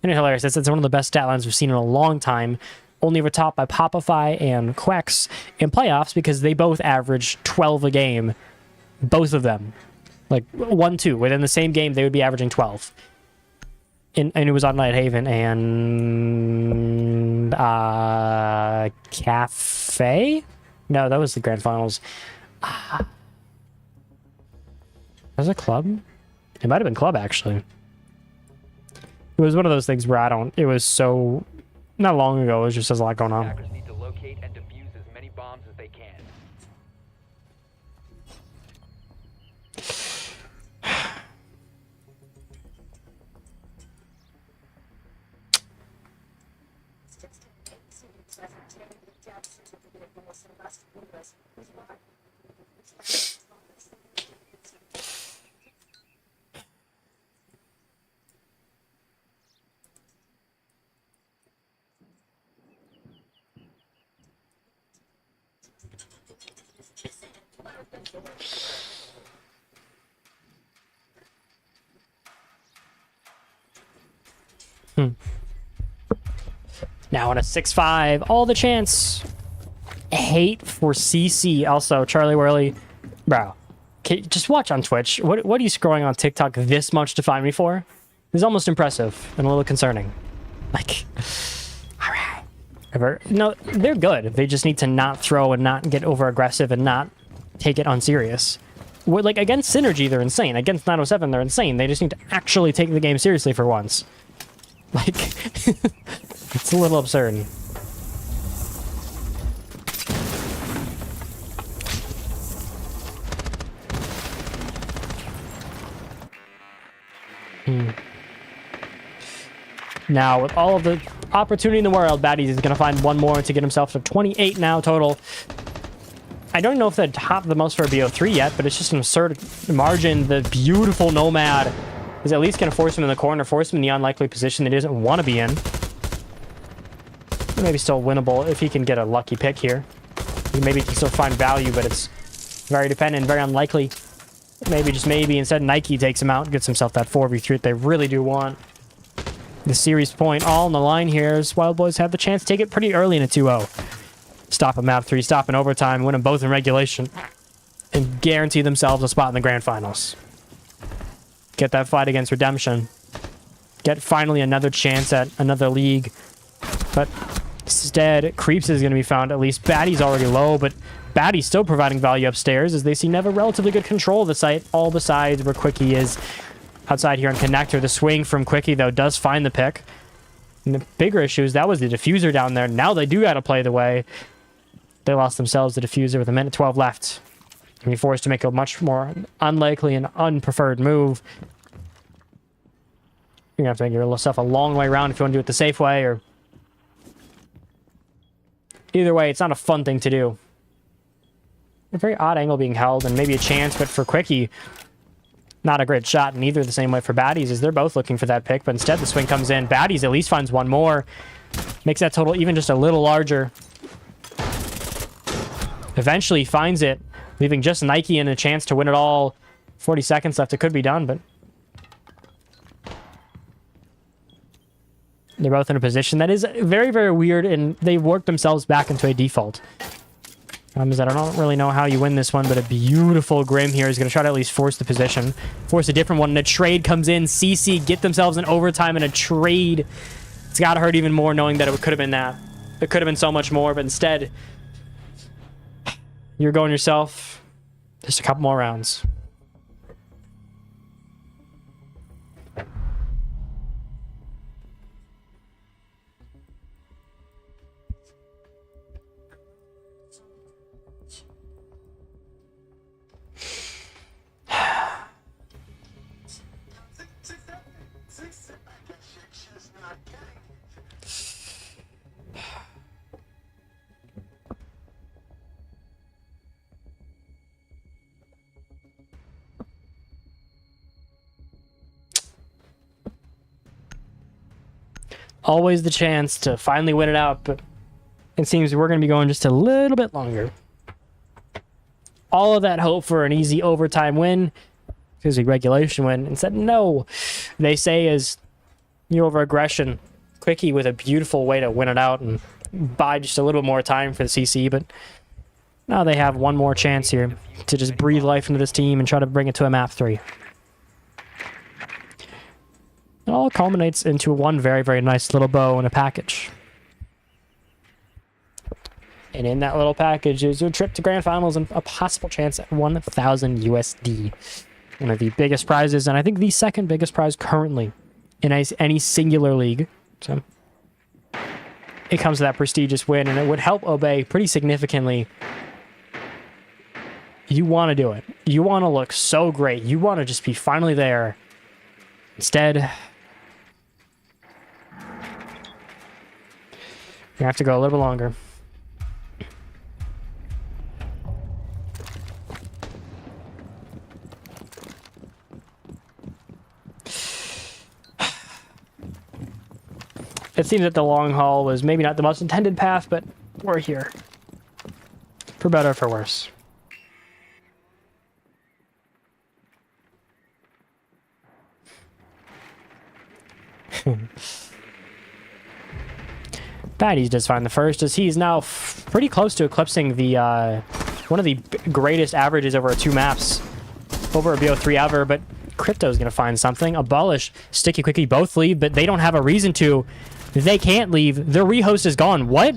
And it's hilarious. It's one of the best stat lines we've seen in a long time. Only overtopped by Popify and Quex in playoffs because they both average 12 a game. Both of them. Like 1-2. Within the same game, they would be averaging 12. And it was on Nighthaven and Cafe? No, that was the grand finals. Was it Club? It might have been Club, actually. It was one of those things where it was so not long ago. It was just there's a lot going on. Attackers need to locate and defuse as many bombs as they can. Now on a 6-5, all the chance. Hate for CC. Also, Charlie Worley, bro, just watch on Twitch. What are you scrolling on TikTok this much to find me for? This is almost impressive and a little concerning. Like, all right. No, they're good. They just need to not throw and not get over aggressive and not take it unserious. Like, against Synergy, they're insane. Against 907, they're insane. They just need to actually take the game seriously for once. Like, it's a little absurd. Now, with all of the opportunity in the world, Baddies is going to find one more to get himself to 28 now total. I don't know if they're top the most for a BO3 yet, but it's just an absurd margin. The beautiful Nomad is at least going to force him in the corner, force him in the unlikely position that he doesn't want to be in. Maybe still winnable if he can get a lucky pick here. Maybe he can still find value, but it's very dependent, very unlikely. Maybe, just maybe, instead Nike takes him out and gets himself that 4v3 that they really do want. The series point all on the line here as Wild Boys have the chance to take it pretty early in a 2-0. Stop a map 3, stop in overtime, win them both in regulation, and guarantee themselves a spot in the grand finals. Get that fight against Redemption. Get finally another chance at another league. But instead, Creeps is going to be found. At least Batty's already low, but Batty's still providing value upstairs as they seem to have a relatively good control of the site, all besides where Quickie is. Outside here on Connector, the swing from Quickie, though, does find the pick. And the bigger issue is that was the diffuser down there. Now they do got to play the way. They lost themselves the diffuser with a minute 12 left. And be forced to make a much more unlikely and unpreferred move. You're going to have to make yourself a long way around if you want to do it the safe way, or... Either way, it's not a fun thing to do. A very odd angle being held, and maybe a chance, but for Quickie... Not a great shot, and either the same way for Baddies, as they're both looking for that pick, but instead the swing comes in. Baddies at least finds one more. Makes that total even just a little larger. Eventually finds it, leaving just Nike and a chance to win it all. 40 seconds left, it could be done, but... They're both in a position that is very, very weird, and they worked themselves back into a default. I don't really know how you win this one, but a beautiful Grim here is going to try to at least force the position. Force a different one, and a trade comes in. CC get themselves an overtime and a trade. It's got to hurt even more knowing that it could have been that. It could have been so much more, but instead, you're going yourself just a couple more rounds. Always the chance to finally win it out, but it seems we're going to be going just a little bit longer. All of that hope for an easy overtime win, because a regulation win, instead, no. They say is you over aggression. Quickie with a beautiful way to win it out and buy just a little bit more time for the CC, but now they have one more chance here to just breathe life into this team and try to bring it to a map 3. It all culminates into one very, very nice little bow in a package. And in that little package is your trip to grand finals and a possible chance at 1,000 USD. One of the biggest prizes, and I think the second biggest prize currently in any singular league. So it comes to that prestigious win, and it would help Obey pretty significantly. You want to do it. You want to look so great. You want to just be finally there. Instead, you have to go a little bit longer. It seems that the long haul was maybe not the most intended path, but we're here. For better or for worse. Baddies does find the first, as he's now pretty close to eclipsing the one of the greatest averages over 2 maps, over a BO3 ever, but Crypto's gonna find something. Abolish, Sticky Quickie both leave, but they don't have a reason to. They can't leave. Their rehost is gone. What?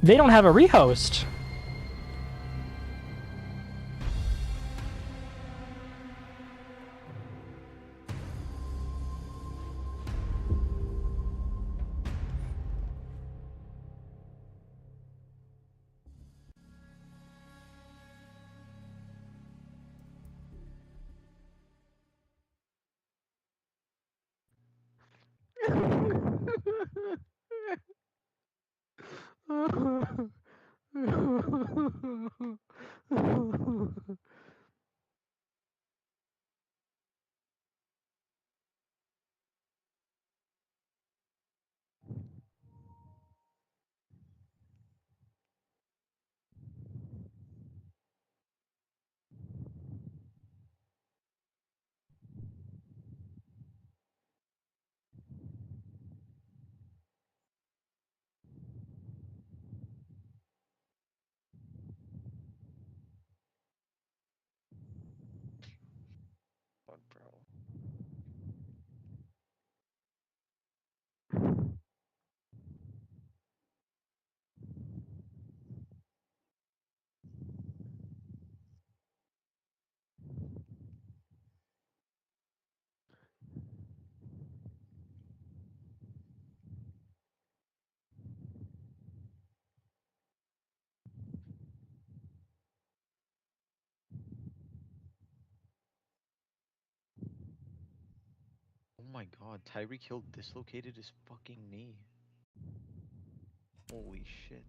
They don't have a rehost. Fuck, bro. Oh my god, Tyreek Hill dislocated his fucking knee. Holy shit.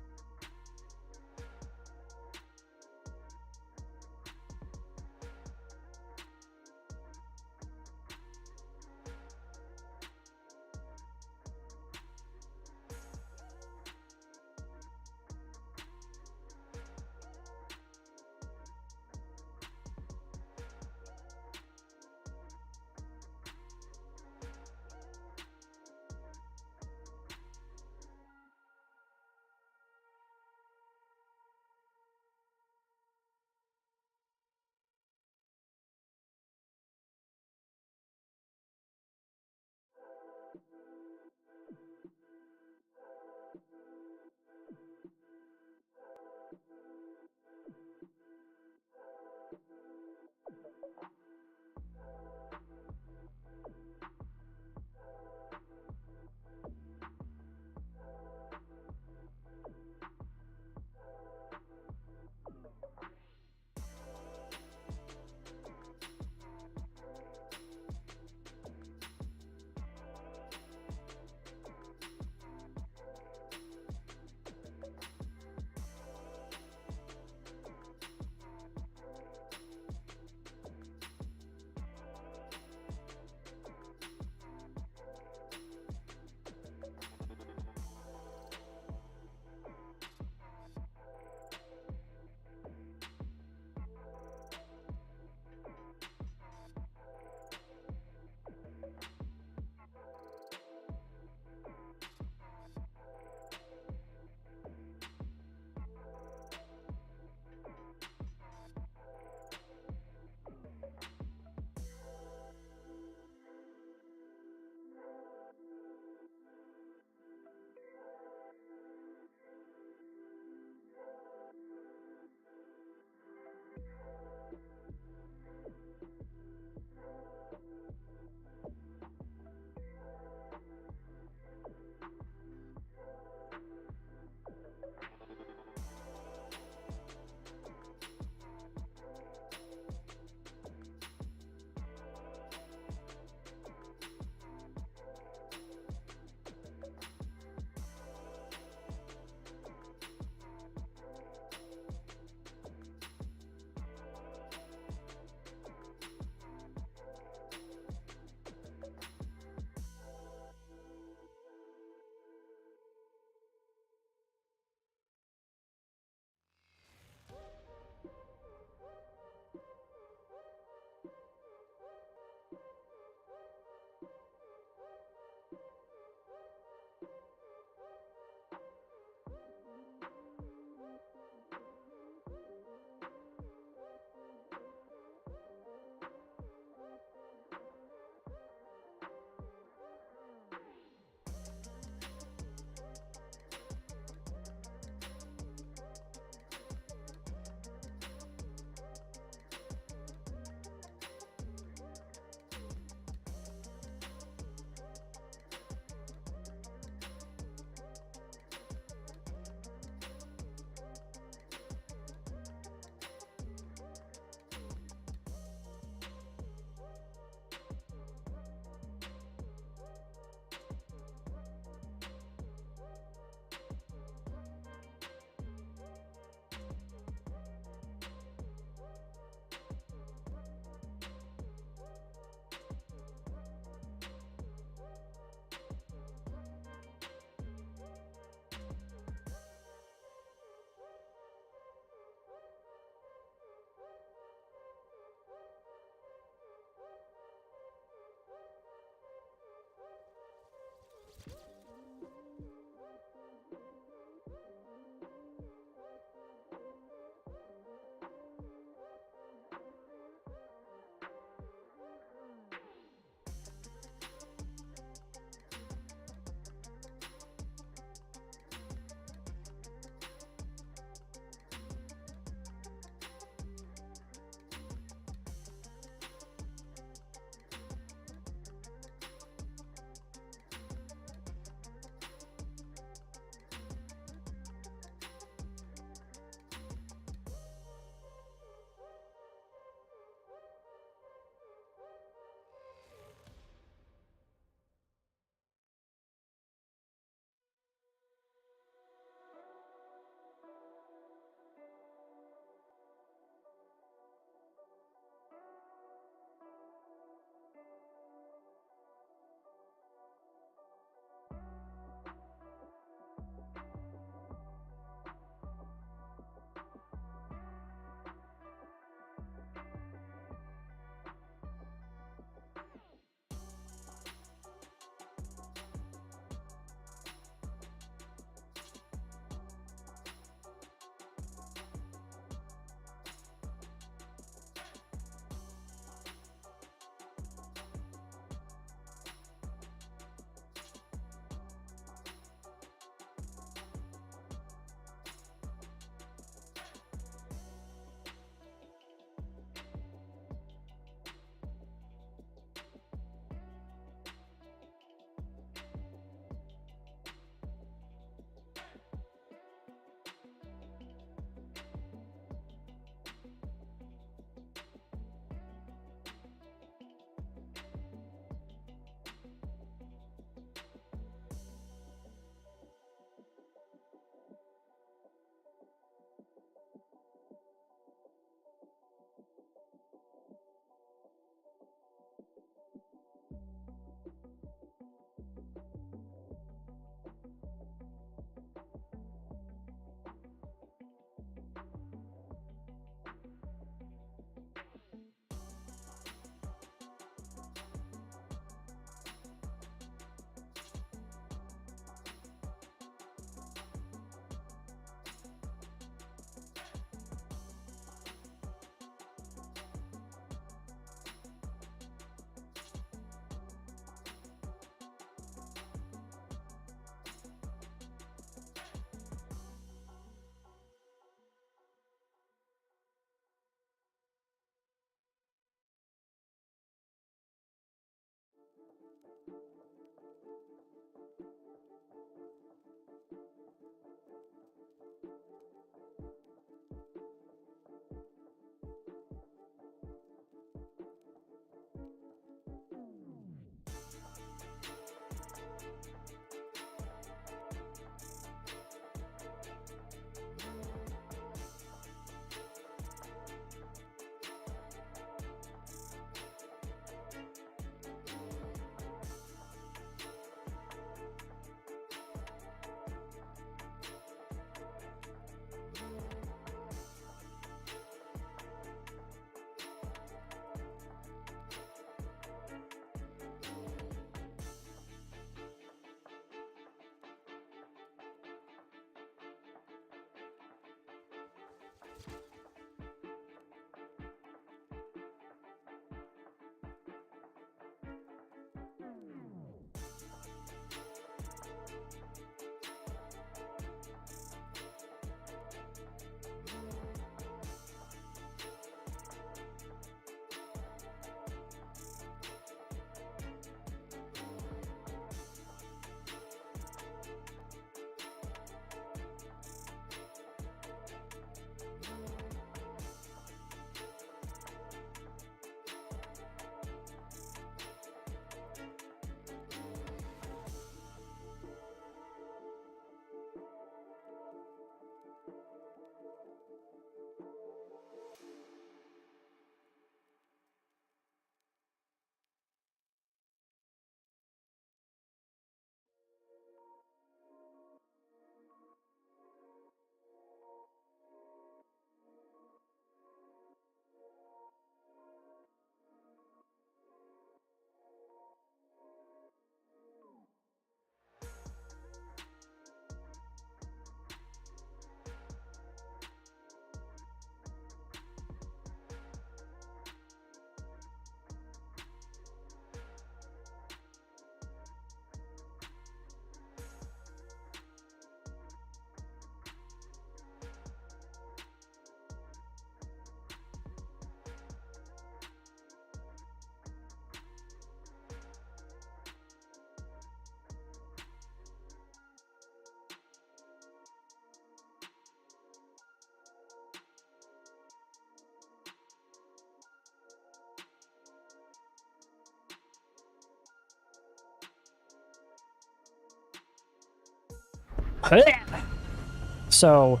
So,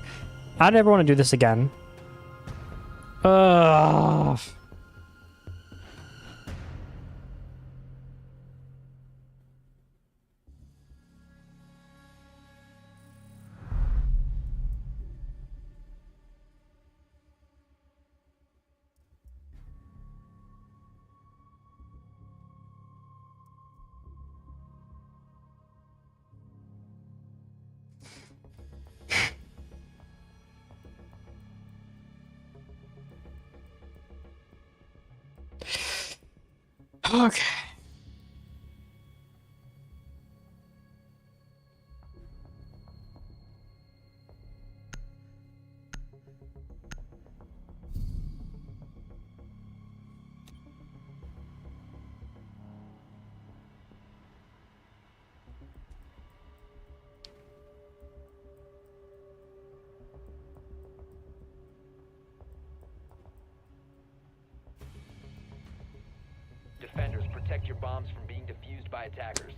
I never want to do this again. Ugh. Okay. Defenders, protect your bombs from being defused by attackers.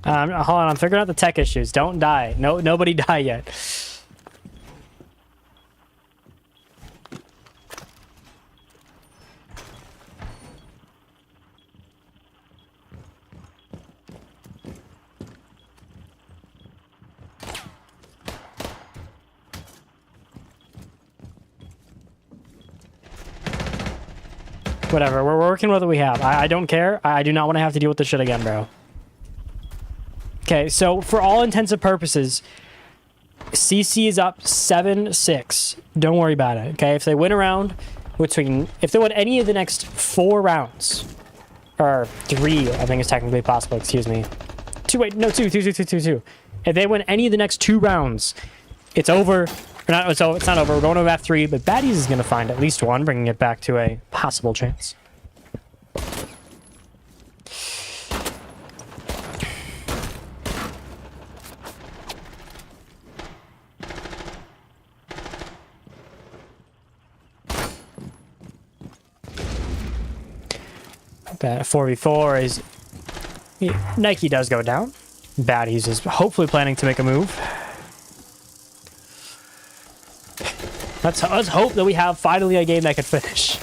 Hold on, I'm figuring out the tech issues. Don't die. No, nobody die yet. Whatever, we're working with what we have. I don't care. I do not want to have to deal with this shit again, bro. Okay, so for all intents and purposes, CC is up 7-6. Don't worry about it, okay? If they win a round if they win any of the next 4 rounds, or 3, I think is technically possible, excuse me. 2, If they win any of the next 2 rounds, it's over. It's not over. We're going to map 3, but Baddies is going to find at least 1, bringing it back to a possible chance. That 4v4 is... Nike does go down. Baddies is hopefully planning to make a move. Let's hope that we have finally a game that could finish.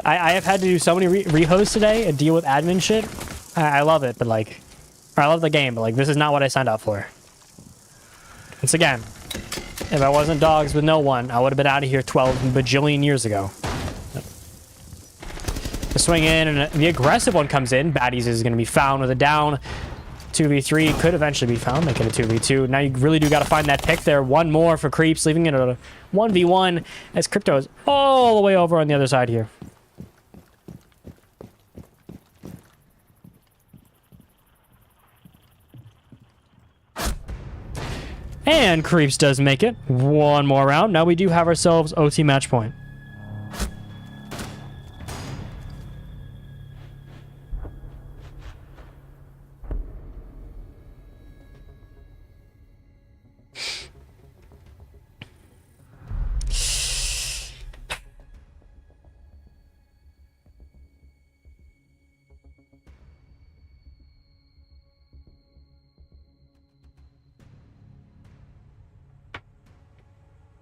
I have had to do so many rehosts today and deal with admin shit. I love it, but like... Or I love the game, but like, this is not what I signed up for. Once again, if I wasn't dogs with no one, I would have been out of here 12 bajillion years ago. The swing in, and the aggressive one comes in. Baddies is going to be found with a down. 2v3 could eventually be found, making it 2v2. Now you really do got to find that pick there. One more for Creeps, leaving it a 1v1 as Crypto is all the way over on the other side here. And Creeps does make it. One more round. Now we do have ourselves OT match point.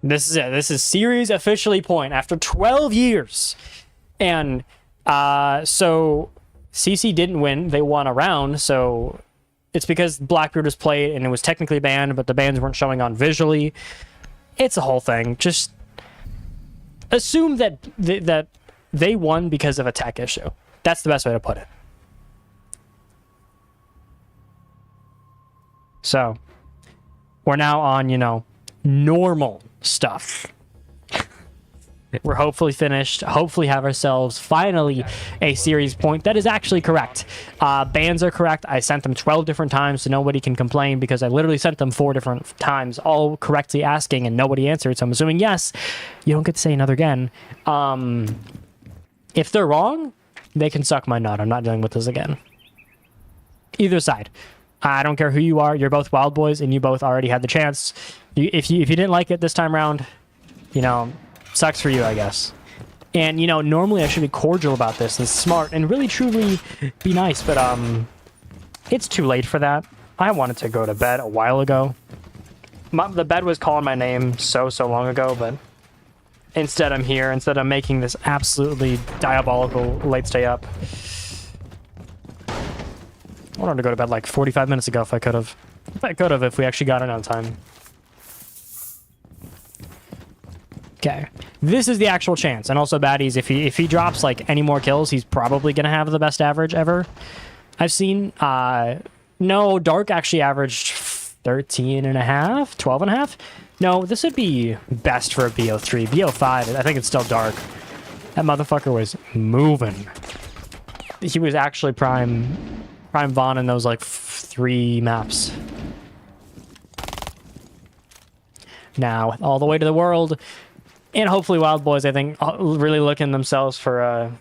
This is it. This is series officially point after 12 years. And so CC didn't win. They won a round. So it's because Blackbeard was played and it was technically banned, but the bans weren't showing on visually. It's a whole thing. Just assume that they won because of a tech issue. That's the best way to put it. So we're now on, normal stuff. We're hopefully finished, hopefully have ourselves finally a series point that is actually correct. Bans are correct. I sent them 12 different times, so nobody can complain because I literally sent them 4 different times, all correctly asking, and nobody answered. So I'm assuming yes. You don't get to say another again. If they're wrong, they can suck my nut. I'm not dealing with this again. Either side. I don't care who you are. You're both wild boys, and you both already had the chance. If you didn't like it this time around, you know, sucks for you, I guess. And, you know, normally I should be cordial about this and smart and really, truly be nice, but, it's too late for that. I wanted to go to bed a while ago. The bed was calling my name so long ago, but instead I'm here. Instead I'm making this absolutely diabolical late stay up. I wanted to go to bed like 45 minutes ago if I could have. If we actually got it on time. Okay, this is the actual chance. And also baddies, if he drops like any more kills, he's probably gonna have the best average ever I've seen. No, Dark actually averaged 13 and a half, 12 and a half. No, this would be best for a BO3. BO5, I think it's still Dark. That motherfucker was moving. He was actually prime Vaughn in those like 3 maps. Now, all the way to the world. And hopefully Wild Boys, I think, really looking themselves for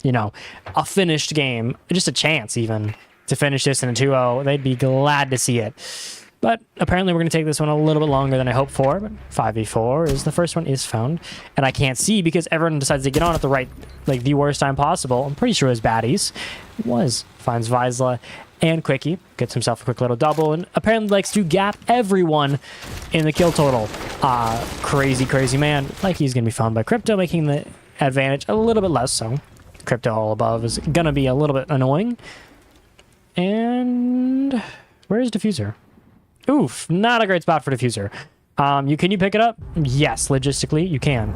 you know, a finished game. Just a chance, even, to finish this in a 2-0. They'd be glad to see it. But apparently we're going to take this one a little bit longer than I hoped for. But 5v4 is the first one is found. And I can't see because everyone decides to get on at the right, like, the worst time possible. I'm pretty sure it was baddies. It was. Finds Vizsla and Quickie. Gets himself a quick little double. And apparently likes to gap everyone in the kill total. Crazy man. Like he's going to be found by Crypto, making the advantage a little bit less so. Crypto all above is going to be a little bit annoying. And where's Diffuser? Oof, not a great spot for Diffuser. Can you pick it up? Yes, logistically, you can.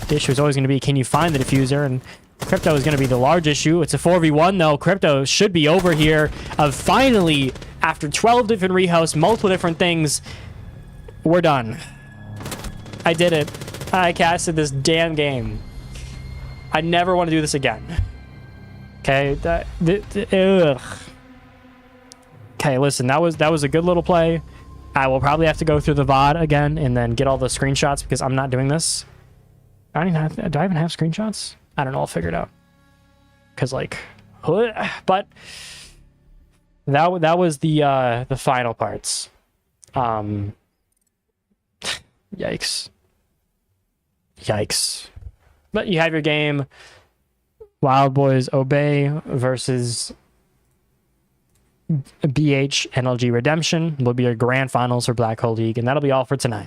The issue is always going to be, can you find the Diffuser? And Crypto is going to be the large issue. It's a 4v1, though. Crypto should be over here. Finally, after 12 different rehosts, multiple different things, we're done. I did it. I casted this damn game. I never want to do this again. Okay, ugh. Okay, listen, that was a good little play. I will probably have to go through the VOD again and then get all the screenshots because I'm not doing this. Do I even have screenshots? I don't know, I'll figure it out. Cause like, but that was the final parts. Yikes. But you have your game, Wild Boys Obey versus BH NLG Redemption will be your grand finals for Black Hole League, and that'll be all for tonight.